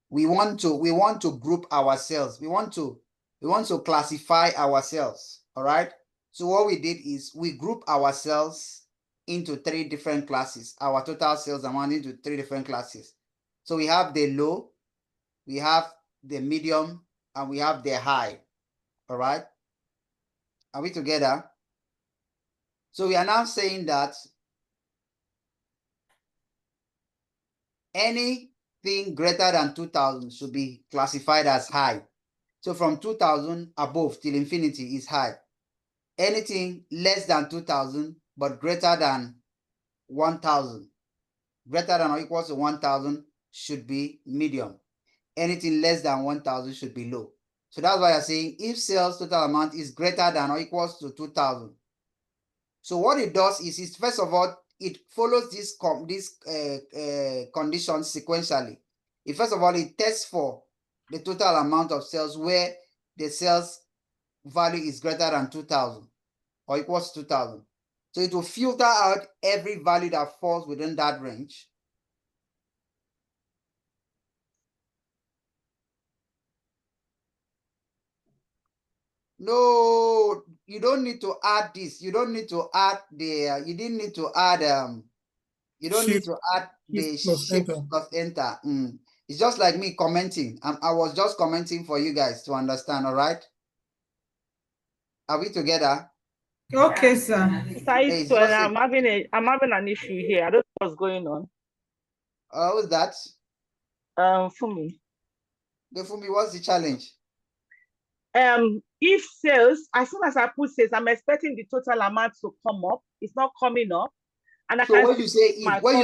[SPEAKER 1] We want to group our cells. We want to classify our cells. All right. So what we did is we group our cells into 3 different classes. Our total cells amount into 3 different classes. So we have the low, we have the medium, and we have the high. All right. Are we together? So we are now saying that anything greater than 2000 should be classified as high. So from 2000 above till infinity is high. Anything less than 2000 but greater than 1000, greater than or equal to 1000 should be medium. Anything less than 1000 should be low. So that's why I'm saying if sales total amount is greater than or equals to 2000. So what it does is first of all, it follows this condition sequentially. First of all, it tests for the total amount of sales where the sales value is greater than 2000 or equals to 2000. So it will filter out every value that falls within that range. No, you don't need to add this. You don't need to add the, you didn't need to add, you don't need
[SPEAKER 2] Shift,
[SPEAKER 1] to add the
[SPEAKER 2] plus
[SPEAKER 1] shift
[SPEAKER 2] enter.
[SPEAKER 1] plus enter. It's just like me commenting. I was just commenting for you guys to understand, all right? Are we together?
[SPEAKER 3] Okay, sir.
[SPEAKER 1] Hey,
[SPEAKER 4] So I'm having an issue here. I don't know what's going on.
[SPEAKER 1] Who's that?
[SPEAKER 4] Fumi.
[SPEAKER 1] Fumi, what's the challenge?
[SPEAKER 4] If sales, as soon as I put sales, I'm expecting the total amount to come up. It's not coming up. And
[SPEAKER 1] So when you say if, when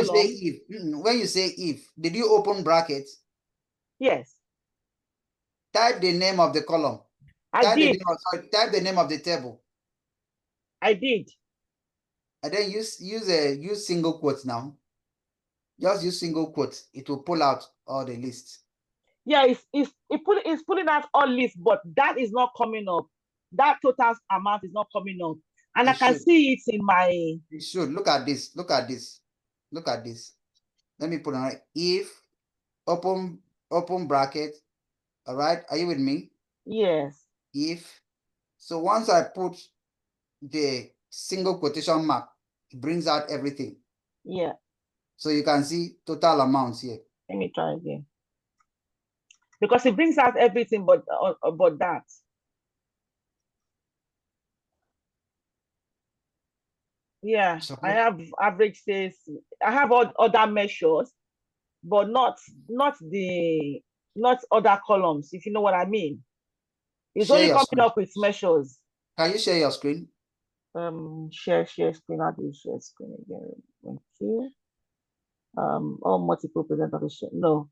[SPEAKER 1] you say if, did you open brackets?
[SPEAKER 4] Yes.
[SPEAKER 1] Type the name of the column. Type the
[SPEAKER 4] did.
[SPEAKER 1] name of, sorry, type the name of the table.
[SPEAKER 4] I did.
[SPEAKER 1] And then use single quotes now. Just use single quotes. It will pull out all the lists.
[SPEAKER 4] Yeah, it's pulling out all lists, but that is not coming up. That total amount is not coming up. And I
[SPEAKER 1] It
[SPEAKER 4] can
[SPEAKER 1] should.
[SPEAKER 4] see it in my
[SPEAKER 1] It should. Look at this. Look at this. Look at this. Let me put on it. If open bracket. All right. Are you with me?
[SPEAKER 4] yes.
[SPEAKER 1] If so, once I put the single quotation mark, it brings out everything.
[SPEAKER 4] Yeah.
[SPEAKER 1] So you can see total amounts here.
[SPEAKER 4] Let me try again. Because it brings out everything but that. Yeah,
[SPEAKER 1] So
[SPEAKER 4] I have average sales. I have other measures, but not other columns, if you know what I mean. It's
[SPEAKER 1] share
[SPEAKER 4] only
[SPEAKER 1] your
[SPEAKER 4] coming
[SPEAKER 1] screen.
[SPEAKER 4] up with measures.
[SPEAKER 1] Can you share your screen?
[SPEAKER 4] Share screen. How do you share screen again? Thank you. All multiple presenters. No.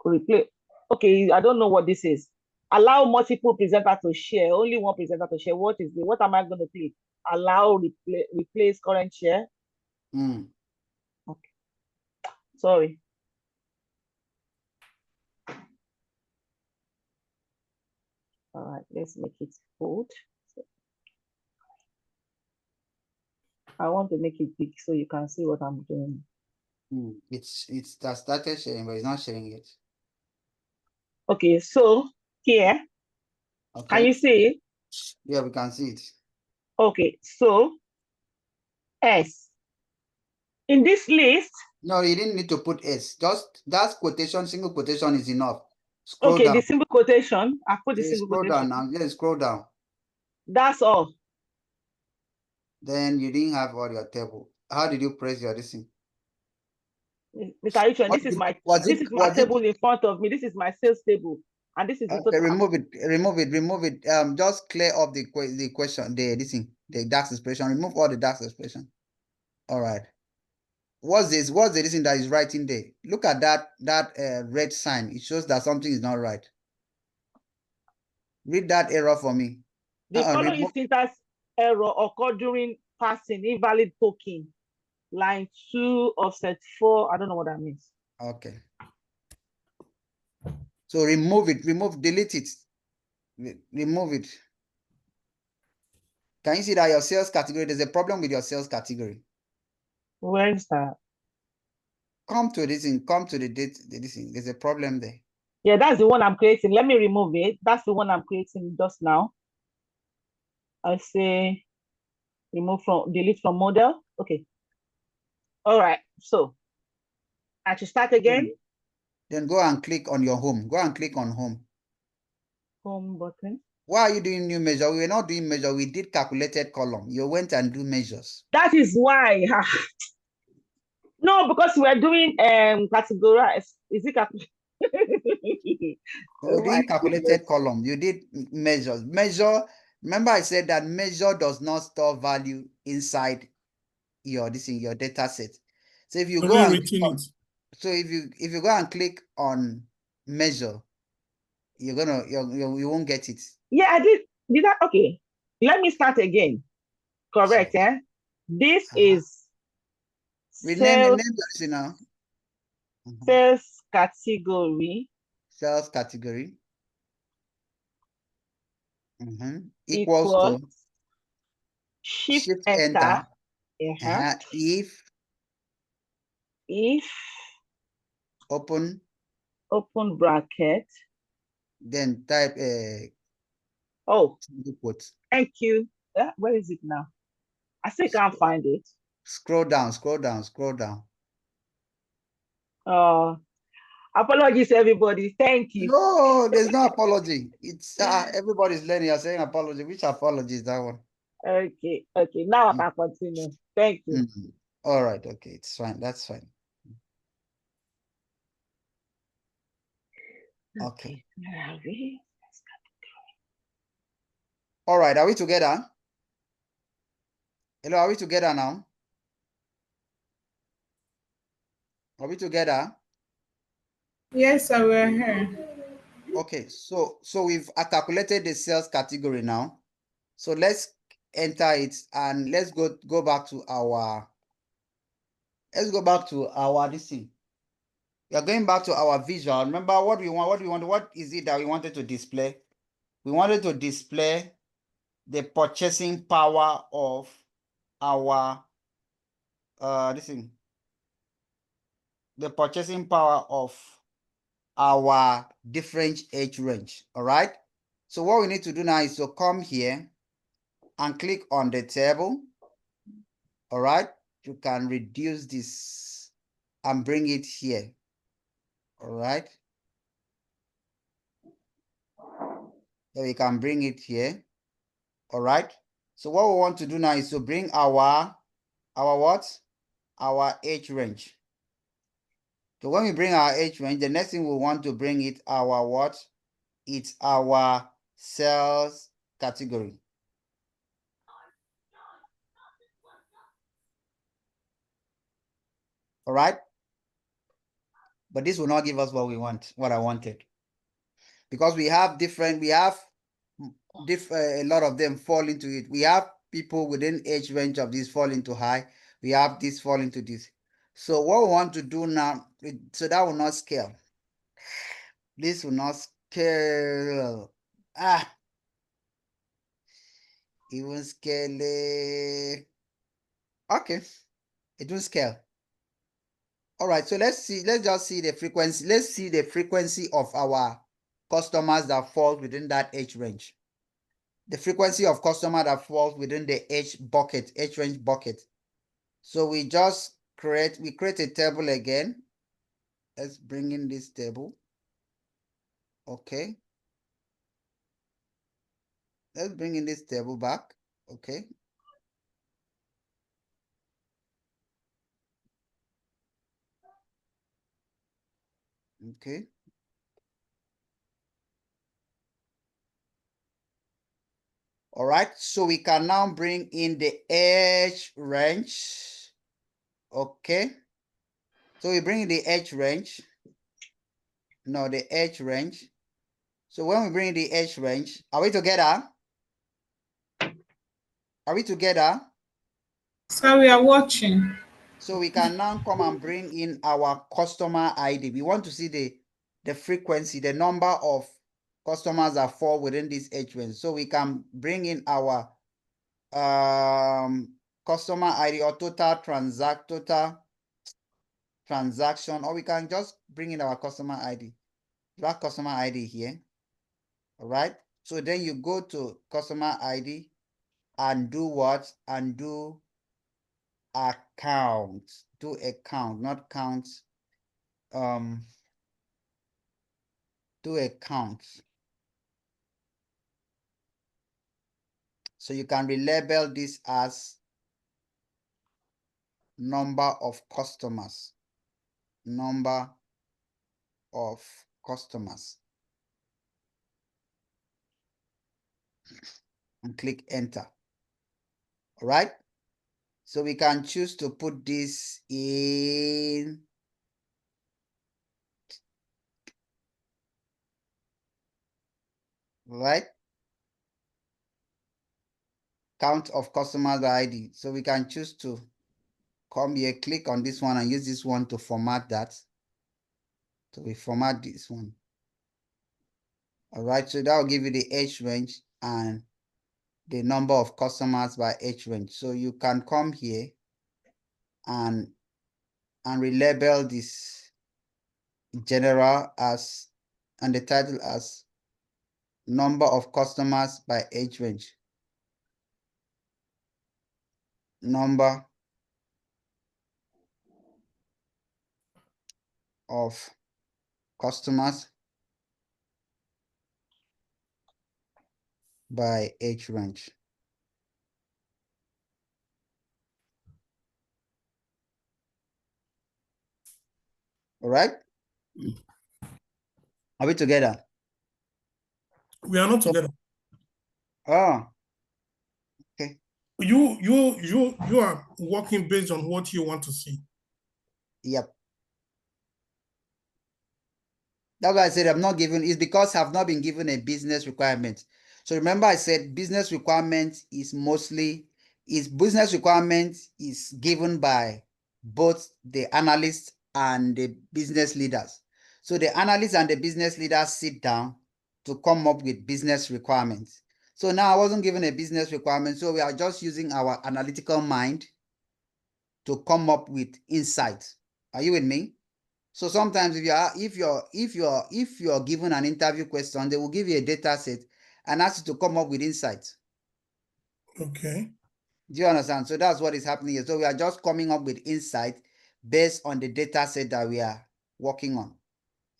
[SPEAKER 4] Replay. Okay, I don't know what this is. Allow multiple presenters to share. Only one presenter to share. What am I going to click? Allow replace current share. Okay. Sorry. All right, let's make it bold. I want to make it big so you can see what I'm doing.
[SPEAKER 1] It's that started sharing, but it's not sharing it.
[SPEAKER 4] Okay, so here,
[SPEAKER 1] Okay.
[SPEAKER 4] can you see it?
[SPEAKER 1] Yeah, we can see it.
[SPEAKER 4] Okay, so S. In this list.
[SPEAKER 1] No, you didn't need to put S. Just that quotation, single quotation is enough. Scroll
[SPEAKER 4] Okay,
[SPEAKER 1] down.
[SPEAKER 4] the single quotation. I put the
[SPEAKER 1] Yeah,
[SPEAKER 4] single
[SPEAKER 1] scroll
[SPEAKER 4] quotation.
[SPEAKER 1] down now. Yeah, scroll down.
[SPEAKER 4] That's all.
[SPEAKER 1] Then you didn't have all your table. How did you press your this thing?
[SPEAKER 4] Mr. Richard, this is my table in front of me. This is my sales table. And this is the total.
[SPEAKER 1] Remove it. Just clear up the question, the DAX expression. Remove all the DAX expression. All right. What's this? What's the reason that is writing there? Look at that red sign. It shows that something is not right. Read that error for me.
[SPEAKER 4] The following syntax error occurred during passing invalid token. Line 2 offset 4. I don't know what that means.
[SPEAKER 1] Okay. So remove it. Delete it. Remove it. Can you see that your sales category? There's a problem with your sales category.
[SPEAKER 4] Where is that?
[SPEAKER 1] Come to this thing. Come to the date. This thing. There's a problem there.
[SPEAKER 4] Yeah, that's the one I'm creating. Let me remove it. That's the one I'm creating just now. I say delete from model. Okay. All right. So I should start again.
[SPEAKER 1] Then go and click on your home. Go and click on home.
[SPEAKER 4] Home button.
[SPEAKER 1] Why are you doing new measure? We were not doing measure. We did calculated column. You went and do measures.
[SPEAKER 4] That is why. No, because we are doing categorized. Is it
[SPEAKER 1] We're doing calculated column. You did measures. Measure. Remember, I said that measure does not store value inside your data set. So if you go and if you go and click on measure, you won't get it.
[SPEAKER 4] Yeah, I did. Did that? Okay. Let me start again. Correct.
[SPEAKER 1] So,
[SPEAKER 4] this is
[SPEAKER 1] rename now.
[SPEAKER 4] Sales category.
[SPEAKER 1] Sales category. Equals to
[SPEAKER 4] shift enter. If
[SPEAKER 1] open
[SPEAKER 4] bracket.
[SPEAKER 1] Then type quote.
[SPEAKER 4] Thank you. Where is it now? I still can't find it.
[SPEAKER 1] Scroll down.
[SPEAKER 4] Apologies, everybody. Thank you.
[SPEAKER 1] No, there's no apology. It's everybody's learning. You're saying apology. Which apology is that one?
[SPEAKER 4] Okay. Now I can continue. Thank you.
[SPEAKER 1] All right. Okay, it's fine. That's fine. Okay. All right. Are we together? Hello, are we together now? Are we together?
[SPEAKER 3] Yes, sir, we're here.
[SPEAKER 1] Okay, so we've calculated the sales category now. So let's enter it and let's go back to our this thing. We are going back to our visual. Remember what we want, what is it that we wanted to display? We wanted to display the purchasing power of our this thing. The purchasing power of our different age range. All right. So what we need to do now is to come here and click on the table. All right. You can reduce this and bring it here. All right. So we can bring it here. All right. So what we want to do now is to bring our what? Our age range. So when we bring our age range, the next thing we want to bring it our what? It's our sales category. All right. But this will not give us what we want, what I wanted. Because we have a lot of them fall into it. We have people within age range of this fall into high. We have this fall into this. So what we want to do now, so that will not scale. This will not scale. Even scale. Okay, it will scale. All right, so let's just see the frequency. Let's see the frequency of our customers that fall within that age range. The frequency of customer that falls within the age range bucket. So we just create a table again. Let's bring in this table. Okay. Let's bring in this table back. Okay. Okay. All right, so we can now bring in the age range. Okay. So we bring in the age range. No, the age range. So when we bring in the age range, are we together? Are we together?
[SPEAKER 3] So we are watching.
[SPEAKER 1] So we can now come and bring in our customer ID. We want to see the frequency, the number of customers that fall within this age range. So we can bring in our customer ID or total transaction, or we can just bring in our customer ID. That customer ID here. All right. So then you go to customer ID and do what? And do account. Do account, not count. Do account. So you can relabel this as number of customers. Number of customers. And click enter. All right. So we can choose to put this in right. Count of customers by ID. So we can choose to come here, click on this one and use this one to format that. So we format this one. All right. So that will give you the age range and the number of customers by age range. So you can come here and relabel this general as, and the title as number of customers by age range. Number of customers by age range. All right. Are we together?
[SPEAKER 2] We are not together.
[SPEAKER 1] Oh, okay.
[SPEAKER 2] You are working based on what you want to see.
[SPEAKER 1] Yep. That's why I said I'm not given, it's because I've not been given a business requirement. So remember I said business requirement is business requirement is given by both the analysts and the business leaders. So the analysts and the business leaders sit down to come up with business requirements. So now I wasn't given a business requirement, so we are just using our analytical mind to come up with insights. Are you with me? So sometimes if you're given an interview question, they will give you a data set and ask you to come up with insights.
[SPEAKER 2] Okay.
[SPEAKER 1] Do you understand? So that's what is happening here. So we are just coming up with insight based on the data set that we are working on.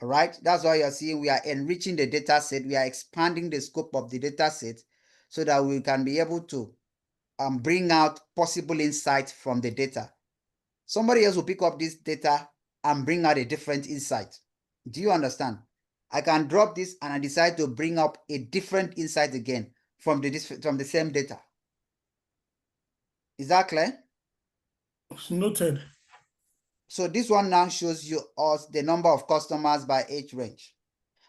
[SPEAKER 1] All right. That's why you're seeing we are enriching the data set. We are expanding the scope of the data set so that we can be able to bring out possible insights from the data. Somebody else will pick up this data and bring out a different insight. Do you understand? I can drop this and I decide to bring up a different insight again from the same data. Is that clear?
[SPEAKER 2] It's noted.
[SPEAKER 1] So this one now shows you us the number of customers by age range.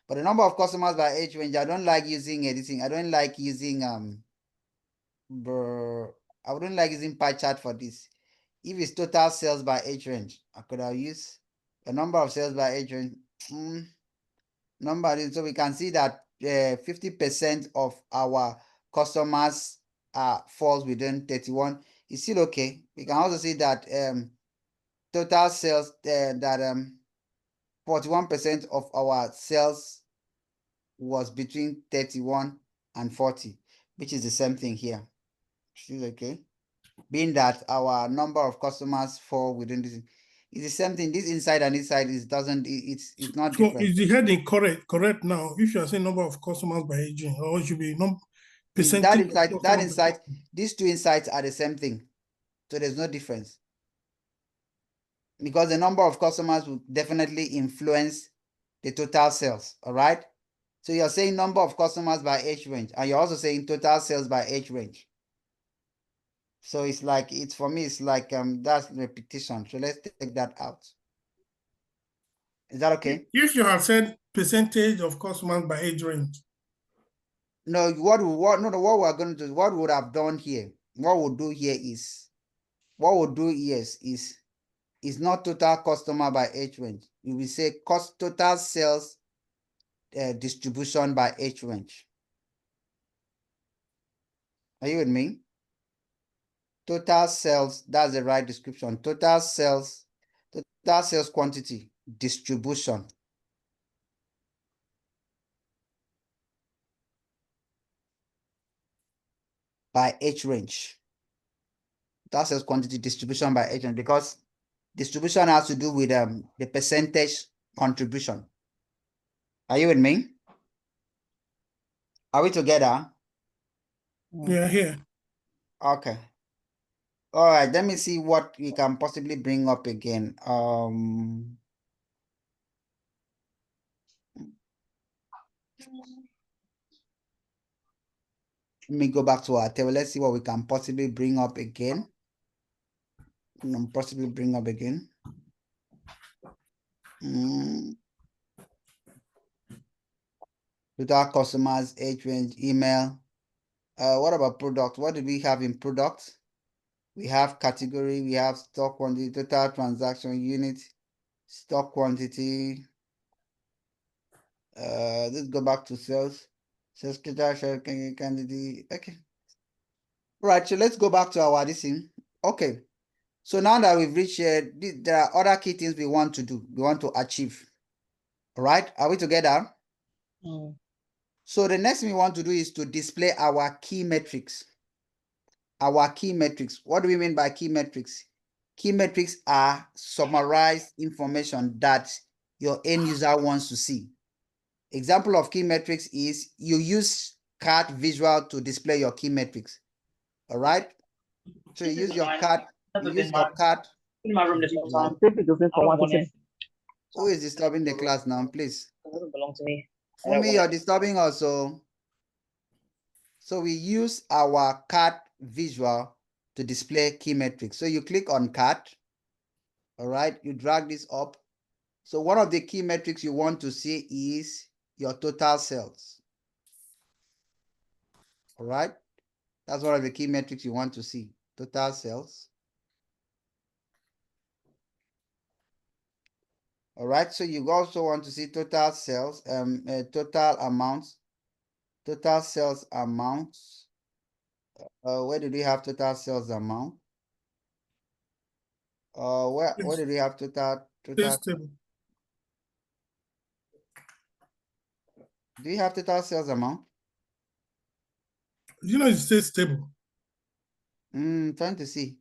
[SPEAKER 1] But the number of customers by age range, I don't like using anything. I don't like using I wouldn't like using pie chart for this. If it's total sales by age range, I could have used the number of sales by age range. So we can see that 50% of our customers falls within 31. It's still okay. We can also see that total sales that 41% of our sales was between 31 and 40, which is the same thing here. Still okay. Being that our number of customers fall within this, it's the same thing. This inside and inside it's not
[SPEAKER 2] So
[SPEAKER 1] different.
[SPEAKER 2] is the heading correct now? If you are saying number of customers by agent, or it should be percentage of
[SPEAKER 1] That
[SPEAKER 2] customers
[SPEAKER 1] inside, these two insights are the same thing. So there's no difference. Because the number of customers will definitely influence the total sales. All right. So you're saying number of customers by age range, and you're also saying total sales by age range. So it's like, for me, it's like that's repetition. So let's take that out. Is that okay?
[SPEAKER 2] If you have said percentage of customers by age range.
[SPEAKER 1] No, what we're going to do, what we would have done here, what we'll do here is not total customer by age range. We will say total sales distribution by age range. Are you with me? Total sales, that's the right description. Total sales quantity distribution by age range. Total sales quantity distribution by age range, because distribution has to do with the percentage contribution. Are you with me? Are we together?
[SPEAKER 2] We are here.
[SPEAKER 1] Okay. All right, let me see what we can possibly bring up again. Let me go back to our table. Let's see what we can possibly bring up again. With our customers, age range, email. What about product? What do we have in product? We have category, we have stock quantity, total transaction unit, stock quantity. Let's go back to sales. Sales candidate. Okay. Right, so let's go back to our thing. Okay. So now that we've reached here, there are other key things we want to do, we want to achieve. All right, are we together? So the next thing we want to do is to display our key metrics. Our key metrics. What do we mean by key metrics? Key metrics are summarized information that your end user wants to see. Example of key metrics is you use card visual to display your key metrics. All right. So you use your card. You use your card. Who is disturbing the class now, please?
[SPEAKER 5] It doesn't belong to me.
[SPEAKER 1] For me, you're disturbing also. So we use our card visual to display key metrics. So you click on card. All right. You drag this up. So one of the key metrics you want to see is your total sales. All right. That's one of the key metrics you want to see, total sales. All right. So you also want to see total sales, total amounts, total sales amounts. Where did we have total sales amount? Where
[SPEAKER 2] Yes.
[SPEAKER 1] did we have total?
[SPEAKER 2] Sales table.
[SPEAKER 1] Do you have total sales amount?
[SPEAKER 2] You know, it says table.
[SPEAKER 1] Trying to see.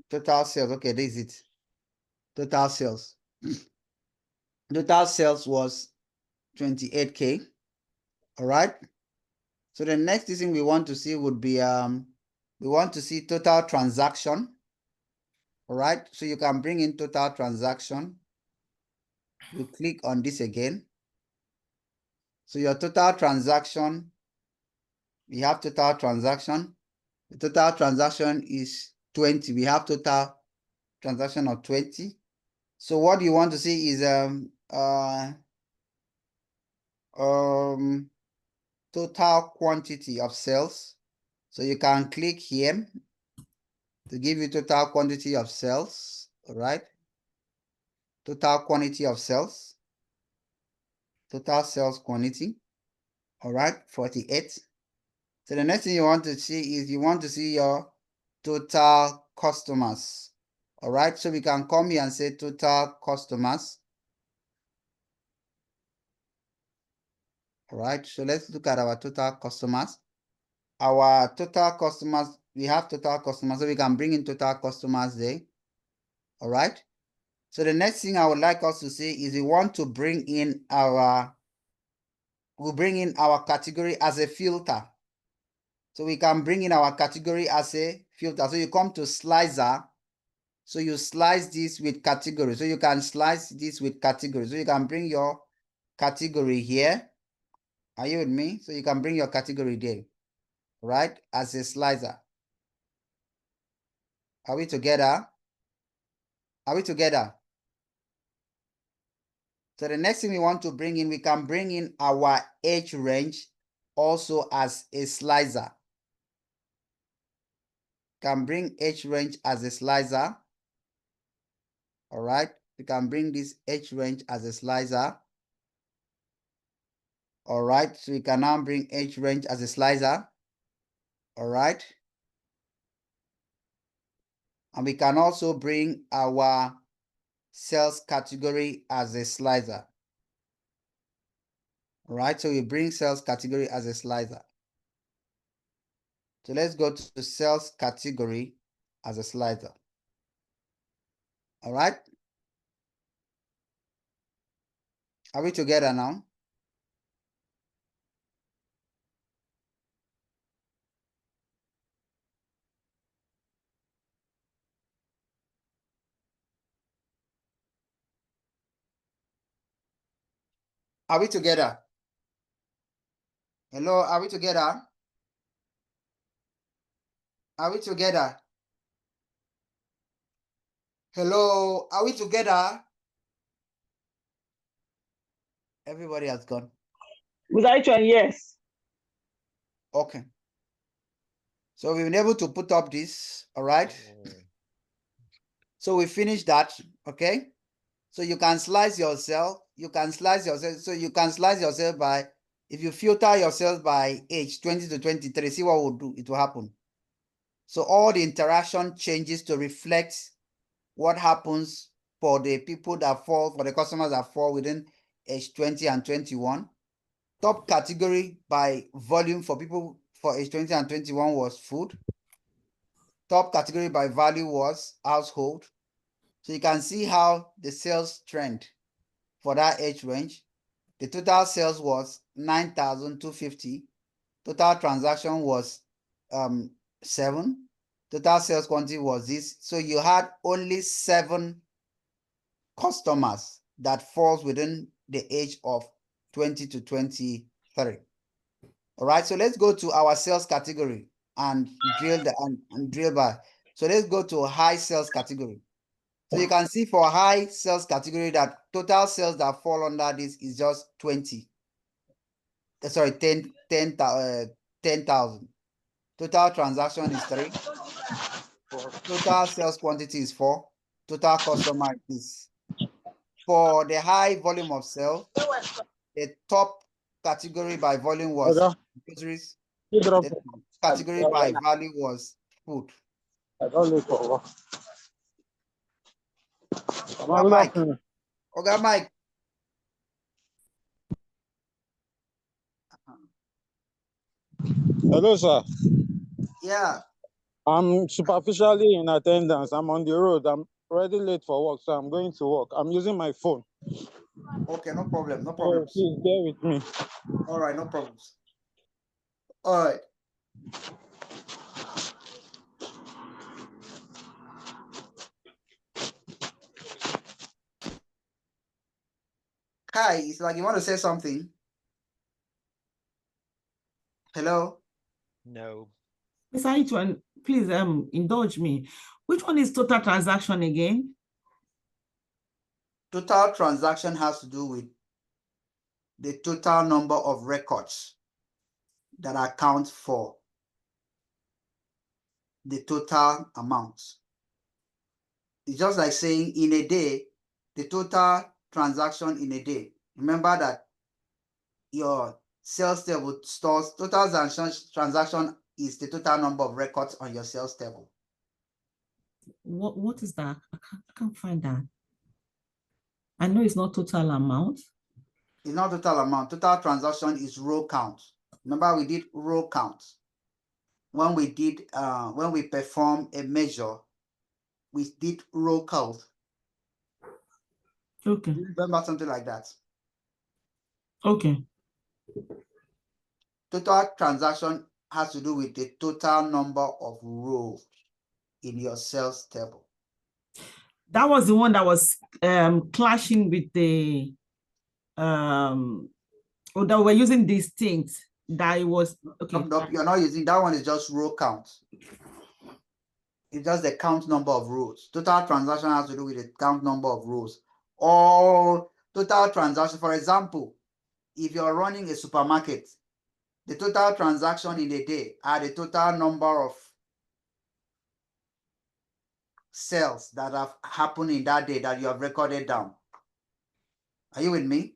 [SPEAKER 1] Total sales. Okay, this is it. Total sales. Total sales was 28K. All right. So the next thing we want to see would be we want to see total transaction. All right. So you can bring in total transaction. You click on this again. So your total transaction, we have total transaction. The total transaction is 20. We have total transaction of 20. So what you want to see is total quantity of sales. So you can click here to give you total quantity of sales. All right. Total quantity of sales. Total sales quantity. All right. 48. So the next thing you want to see is you want to see your total customers. All right. So we can come here and say total customers. All right. So let's look at our total customers. Our total customers, we have total customers, so we can bring in total customers there. All right. So the next thing I would like us to see is we want to bring in our, we'll bring in our category as a filter. So we can bring in our category as a filter. So you come to slicer. So you slice this with category. So you can slice this with category. So you can bring your category here. Are you with me? So you can bring your category there, right? As a slicer. Are we together? Are we together? So the next thing we want to bring in, we can bring in our age range also as a slicer. Can bring age range as a slicer. All right. We can bring this age range as a slicer. All right. So we can now bring age range as a slicer. All right. And we can also bring our sales category as a slicer. All right. So we bring sales category as a slicer. So let's go to the sales category as a slicer. All right. Are we together now? Are we together? Hello, are we together? Are we together? Hello, are we together? Everybody has gone.
[SPEAKER 4] With H1, yes.
[SPEAKER 1] Okay. So we've been able to put up this, all right? So we finished that, okay? So you can slice your cell. You can slice yourself. So you can slice yourself by, if you filter yourself by age 20 to 23, see what will do, it will happen. So all the interaction changes to reflect what happens for the people that fall, for the customers that fall within age 20 and 21. Top category by volume for people for age 20 and 21 was food. Top category by value was household. So you can see how the sales trend for that age range. The total sales was 9,250. Total transaction was 7. Total sales quantity was this. So you had only 7 customers that falls within the age of 20 to 23. All right, so let's go to our sales category and drill by. So let's go to high sales category. So you can see for high sales category that total sales that fall under this is just 20. Sorry, 10,000. Total transaction is 3. Total sales quantity is 4. Total customer is. For the high volume of sale, the top category by volume was groceries. The category by value was food. Oga Mike. Oga Mike.
[SPEAKER 5] Hello, sir.
[SPEAKER 1] Yeah.
[SPEAKER 5] I'm superficially in attendance. I'm on the road. I'm already late for work, so I'm going to work. I'm using my phone.
[SPEAKER 1] Okay, no problem. No
[SPEAKER 5] So
[SPEAKER 1] problem.
[SPEAKER 5] please bear with me.
[SPEAKER 1] All right, no problems. All right. Kai, it's like you want to say something. Hello.
[SPEAKER 6] No.
[SPEAKER 7] Mr. Ichwan, please indulge me. Which one is total transaction again?
[SPEAKER 1] Total transaction has to do with the total number of records that account for the total amount. It's just like saying in a day, the total transaction in a day. Remember that your sales table stores total transaction is the total number of records on your sales table.
[SPEAKER 7] What is that? I can't find that. I know it's not total amount.
[SPEAKER 1] It's not total amount. Total transaction is row count. Remember, we did row count. When we perform a measure, we did row count.
[SPEAKER 7] Okay.
[SPEAKER 1] Remember something like that.
[SPEAKER 7] Okay.
[SPEAKER 1] Total transaction has to do with the total number of rows in your sales table.
[SPEAKER 7] That was the one that was clashing with the or that we're using distinct. That it was okay.
[SPEAKER 1] No, you're not using that one. Is just row count. It's just the count number of rows. Total transaction has to do with the count number of rows. Or total transaction, for example, if you're running a supermarket, the total transaction in a day are the total number of sales that have happened in that day that you have recorded down. Are you with me?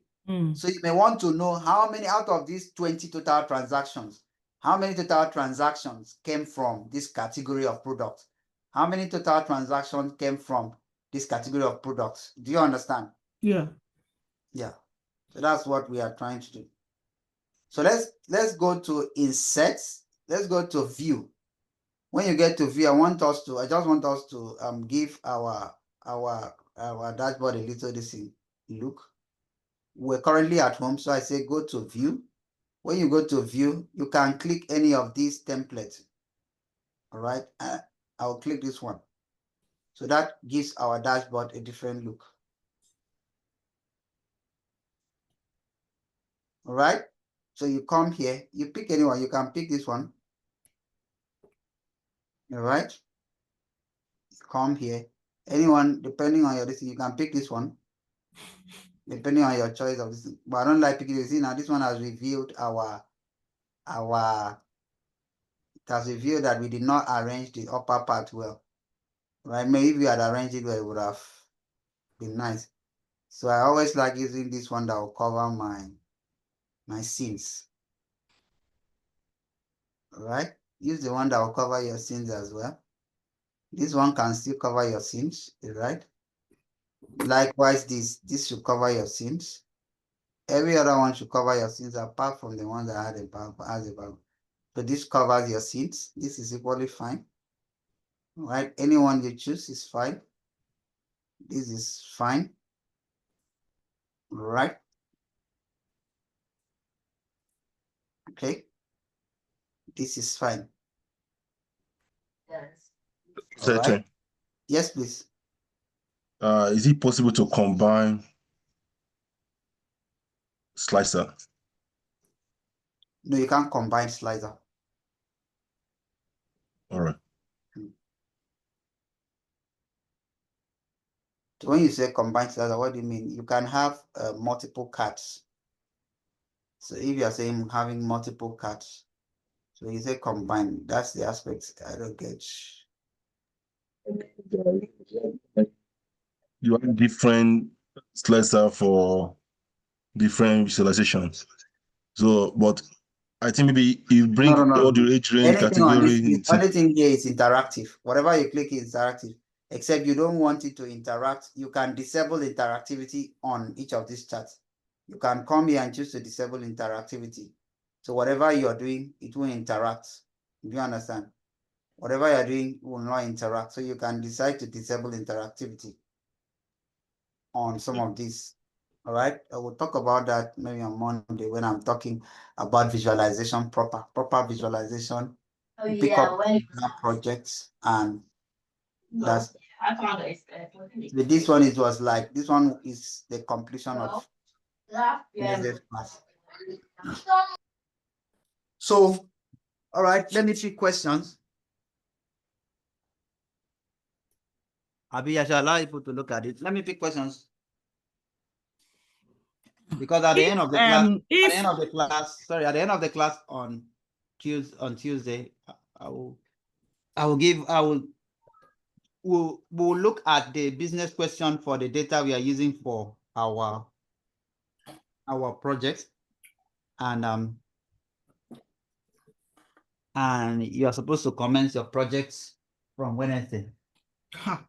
[SPEAKER 1] So you may want to know how many out of these 20 total transactions, how many total transactions came from this category of products? How many total transactions came from this category of products? Do you understand?
[SPEAKER 7] Yeah.
[SPEAKER 1] Yeah. So that's what we are trying to do. So let's go to insert. Let's go to view. When you get to view, I just want us to give our dashboard a little look. We're currently at home, so I say go to view. When you go to view, you can click any of these templates. All right, I'll click this one. So that gives our dashboard a different look. All right, so you come here, you pick anyone, you can pick this one. All right, come here, anyone, depending on your listing, you can pick this one. Depending on your choice of this, but I don't like picking this. See, now this one has revealed it has revealed that we did not arrange the upper part well. Right? Maybe if we had arranged it well, it would have been nice. So I always like using this one that will cover my scenes. All right? Use the one that will cover your scenes as well. This one can still cover your scenes, right? Likewise, this should cover your scenes. Every other one should cover your scenes apart from the one that has a bug. So this covers your scenes. This is equally fine. All right? Anyone you choose is fine. This is fine. All right? Okay. This is fine.
[SPEAKER 8] Yes.
[SPEAKER 1] All right. Yes, please.
[SPEAKER 8] Is it possible to combine slicer?
[SPEAKER 1] No, you can't combine slicer.
[SPEAKER 8] All right.
[SPEAKER 1] So when you say combined data, what do you mean? You can have multiple cards. So if you are saying having multiple cards, so you say combined, that's the aspect I don't get.
[SPEAKER 8] You have different slicer for different visualizations. So, but I think maybe you bring all the age range
[SPEAKER 1] Anything on
[SPEAKER 8] category
[SPEAKER 1] this,
[SPEAKER 8] into
[SPEAKER 1] anything here is interactive. Whatever you click is interactive, except you don't want it to interact. You can disable interactivity on each of these charts. You can come here and choose to disable interactivity. So whatever you're doing, it will interact. Do you understand? Whatever you're doing will not interact. So you can decide to disable interactivity on some of these. All right. I will talk about that maybe on Monday when I'm talking about visualization, proper visualization. Pick up projects, and that's this one. It was like this one is the completion of NSF class. So, all right, let me see questions. Abi, I shall allow people to look at it. Let me pick questions. Because at the end of the class, at the end of the class on Tuesday, we'll look at the business question for the data we are using for our project, and you are supposed to commence your projects from Wednesday.
[SPEAKER 7] Ha.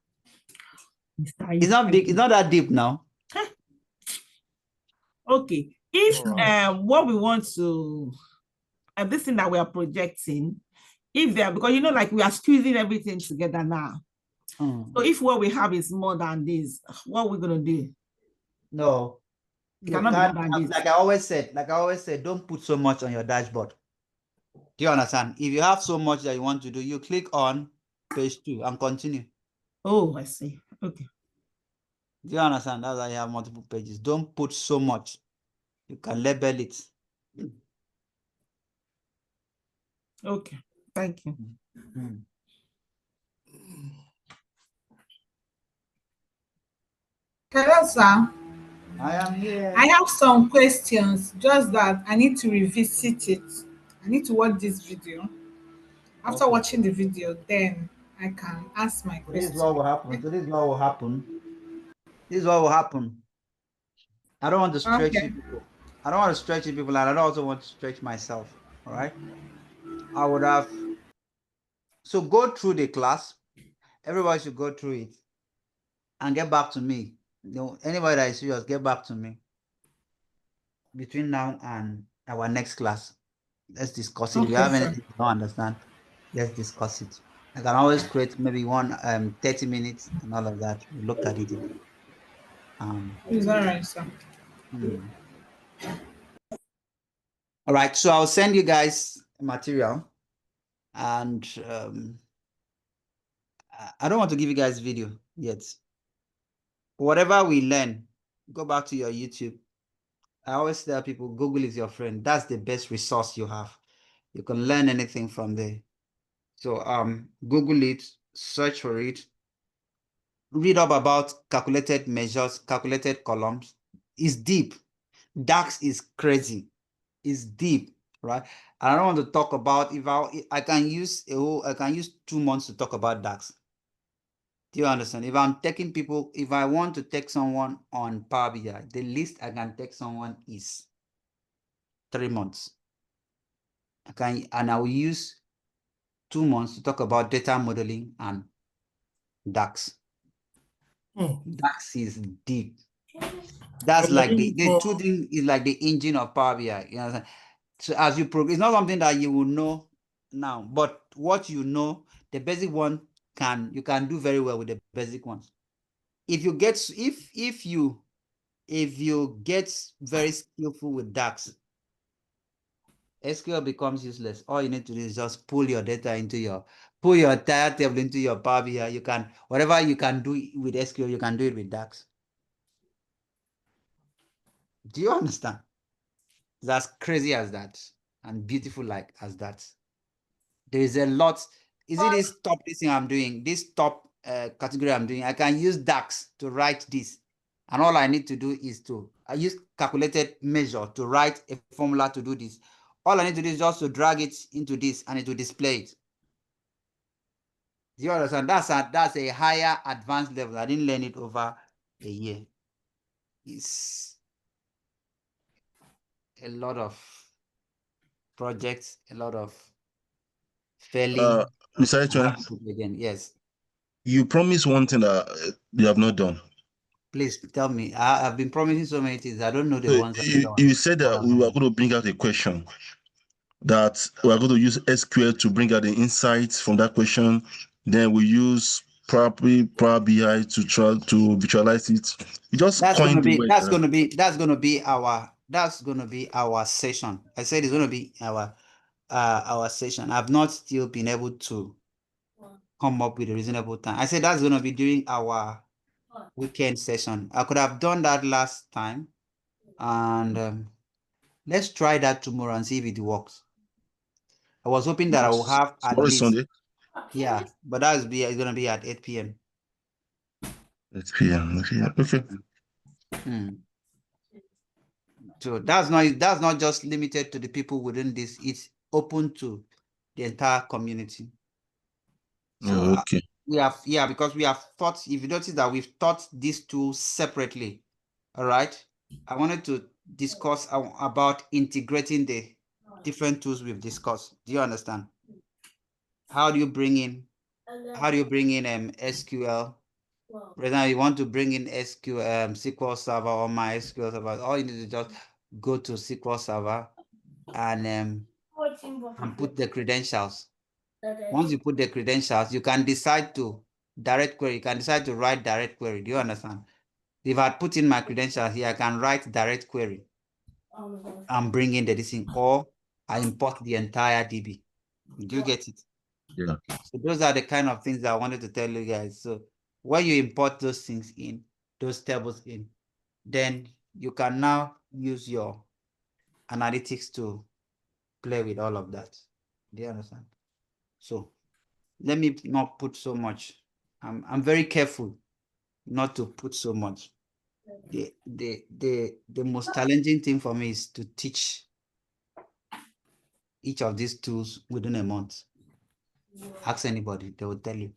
[SPEAKER 1] It's not big. It's not that deep now.
[SPEAKER 7] Okay. If
[SPEAKER 5] Alright.
[SPEAKER 7] what we want to, this thing that we are projecting, if there, because you know, like we are squeezing everything together now. So if what we have is more than this, what are we gonna do?
[SPEAKER 1] No,
[SPEAKER 7] It cannot be more than this.
[SPEAKER 1] like I always said, don't put so much on your dashboard. Do you understand? If you have so much that you want to do, you click on page 2 and continue.
[SPEAKER 7] Oh, I see. Okay.
[SPEAKER 1] Do you understand? That's why you have multiple pages. Don't put so much. You can label it.
[SPEAKER 7] Okay. Thank you.
[SPEAKER 3] Hello, sir.
[SPEAKER 1] I am here.
[SPEAKER 3] I have some questions, just that I need to revisit it. I need to watch this video. After
[SPEAKER 1] Okay.
[SPEAKER 3] watching the video, then I can ask my
[SPEAKER 1] So this is
[SPEAKER 3] question.
[SPEAKER 1] what will happen. So this is what will happen. This is what will happen. I don't want to stretch
[SPEAKER 3] Okay.
[SPEAKER 1] you people. I don't want to stretch you people, and I don't also want to stretch myself. All right. I would have. So go through the class. Everybody should go through it and get back to me. You know, anybody that is serious, get back to me between now and our next class. Let's discuss it. If you
[SPEAKER 3] Okay,
[SPEAKER 1] have
[SPEAKER 3] sir.
[SPEAKER 1] anything you don't understand, let's discuss it. I can always create maybe one 30 minutes and all of that. We look at it again.
[SPEAKER 3] It's all right, sir.
[SPEAKER 1] All right, so I'll send you guys material, and I don't want to give you guys video yet. Whatever we learn, go back to your YouTube. I always tell people, Google is your friend. That's the best resource you have. You can learn anything from there. So Google it, search for it, read up about calculated measures, calculated columns. It's deep. DAX is crazy. It's deep, right? I don't want to talk about, if I can use 2 months to talk about DAX. Do you understand? If I'm taking people, if I want to take someone on Power BI, the least I can take someone is 3 months. And I will use 2 months to talk about data modeling and DAX. DAX is deep. That's like the two thing is like the engine of Power BI. You know, so as you progress, it's not something that you will know now, but what you know, the basic one you can do very well with the basic ones. If you get if you get very skillful with DAX, SQL becomes useless. All you need to do is just pull your entire table into your Power BI. You can, whatever you can do with SQL, you can do it with DAX. Do you understand? It's as crazy as that and beautiful like as that. There is a lot. Is it this top thing I'm doing? This top category I'm doing, I can use DAX to write this. And all I need to do is I use calculated measure to write a formula to do this. All I need to do is just to drag it into this and it will display it. Do you understand? That's a higher advanced level. I didn't learn it over a year. It's a lot of projects, a lot of failing.
[SPEAKER 8] Mr. Etwen,
[SPEAKER 1] Again, yes.
[SPEAKER 8] you promised one thing that you have not done.
[SPEAKER 1] Please tell me. I've been promising so many things. I don't know the
[SPEAKER 8] So
[SPEAKER 1] ones.
[SPEAKER 8] you said that we were going to bring out a question, that we are going to use SQL to bring out the insights from that question. Then we use probably Power BI to try to visualize it. You just
[SPEAKER 1] That's
[SPEAKER 8] coined the word.
[SPEAKER 1] that's gonna be our session. I said it's gonna be our session. I've not still been able to come up with a reasonable time. I said that's gonna be during our weekend session. I could have done that last time, and let's try that tomorrow and see if it works. I was hoping that I will have at
[SPEAKER 8] Tomorrow is
[SPEAKER 1] least,
[SPEAKER 8] Sunday.
[SPEAKER 1] yeah, but it's gonna be at 8 p.m.
[SPEAKER 8] 8 p.m. Okay.
[SPEAKER 1] So that's not just limited to the people within this. It's open to the entire community. So
[SPEAKER 8] Okay.
[SPEAKER 1] because we have thought. If you notice that we've taught these two separately, all right. I wanted to discuss about integrating the different tools we've discussed. Do you understand? How do you bring in SQL? For example, you want to bring in SQL Server or MySQL Server. All you need to just go to SQL Server and put the credentials. Once you put the credentials, you can decide to direct query. You can decide to write direct query. Do you understand? If I put in my credentials here, I can write direct query and bring in the thing, or I import the entire DB. Do you get it?
[SPEAKER 8] Yeah.
[SPEAKER 1] So those are the kind of things that I wanted to tell you guys. So when you import those things in, those tables in, then you can now use your analytics to play with all of that. Do you understand? So let me not put so much. I'm very careful not to put so much. The most challenging thing for me is to teach each of these tools within a month. Ask anybody, they will tell you.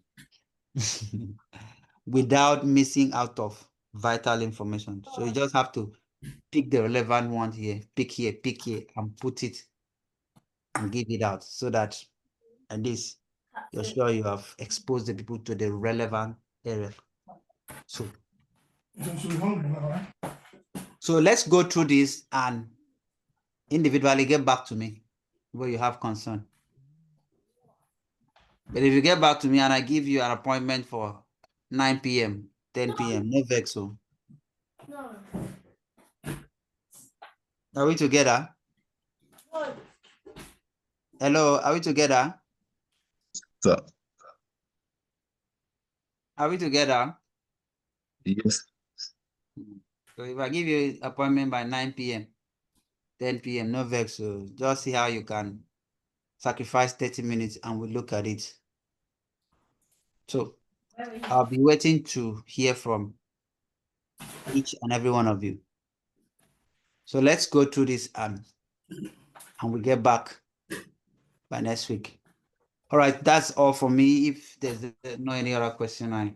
[SPEAKER 1] Without missing out of vital information. So you just have to pick the relevant one here, pick here, and put it and give it out so that at least you're sure you have exposed the people to the relevant area. So let's go through this and individually get back to me where you have concern. But if you get back to me and I give you an appointment for 9 p.m., 10 p.m., no vex. So. No. Are we together? Hello, are we together?
[SPEAKER 8] So,
[SPEAKER 1] are we together?
[SPEAKER 8] Yes.
[SPEAKER 1] So if I give you an appointment by 9 p.m., 10 p.m., no vex. So just see how you can sacrifice 30 minutes and we'll look at it. So I'll be waiting to hear from each and every one of you. So let's go through this and we'll get back by next week. All right, that's all for me. If there's no any other question, I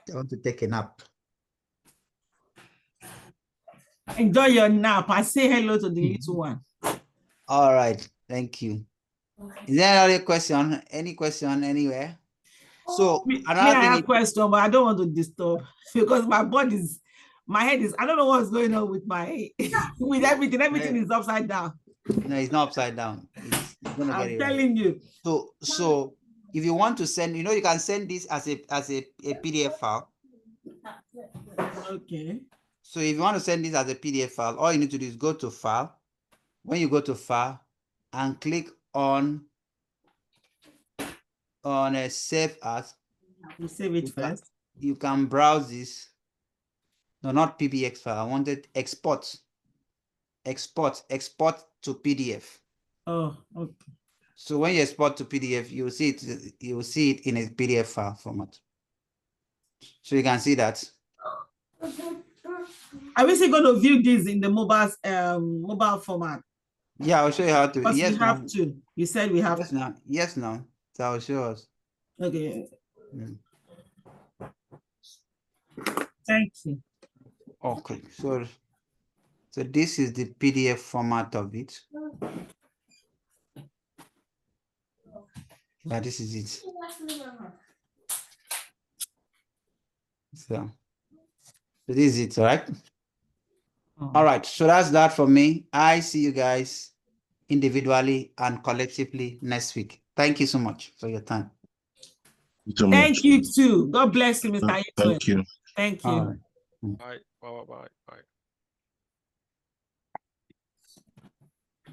[SPEAKER 1] want to take a nap.
[SPEAKER 7] Enjoy your nap. I say hello to the little one.
[SPEAKER 1] All right, thank you. Is there any question? Any question anywhere? So
[SPEAKER 7] I have a question, but I don't want to disturb because my head is, I don't know what's going on with my with everything. Everything is upside down.
[SPEAKER 1] No, it's not upside down. It's gonna
[SPEAKER 7] I'm telling you.
[SPEAKER 1] So if you want to send, you can send this as a PDF file.
[SPEAKER 7] Okay.
[SPEAKER 1] So if you want to send this as a PDF file, all you need to do is go to File. When you go to File and click on a Save As.
[SPEAKER 7] You save it first.
[SPEAKER 1] You can browse this. No, not PBX file. I wanted export to PDF.
[SPEAKER 7] Oh, okay.
[SPEAKER 1] So when you export to PDF, you will see it. You will see it in a PDF file format. So you can see that.
[SPEAKER 7] Are we still going to view this in the mobile format?
[SPEAKER 1] Yeah, I'll show you how to.
[SPEAKER 7] Because
[SPEAKER 1] Yes,
[SPEAKER 7] we have
[SPEAKER 1] ma'am.
[SPEAKER 7] to. You said we have
[SPEAKER 1] Yes,
[SPEAKER 7] to.
[SPEAKER 1] now. Yes, now. So I'll show us.
[SPEAKER 7] Okay.
[SPEAKER 1] Mm.
[SPEAKER 7] Thank you.
[SPEAKER 1] Okay, so this is the PDF format of it. Yeah, this is it. So this is it, all right? All right, so that's that for me. I see you guys individually and collectively next week. Thank you so much for your time.
[SPEAKER 7] Thank you too. God bless you, Mr. Ayetwe.
[SPEAKER 8] Thank you.
[SPEAKER 7] Thank
[SPEAKER 1] All
[SPEAKER 7] you.
[SPEAKER 1] right.
[SPEAKER 6] Bye. Bye. Bye. Bye.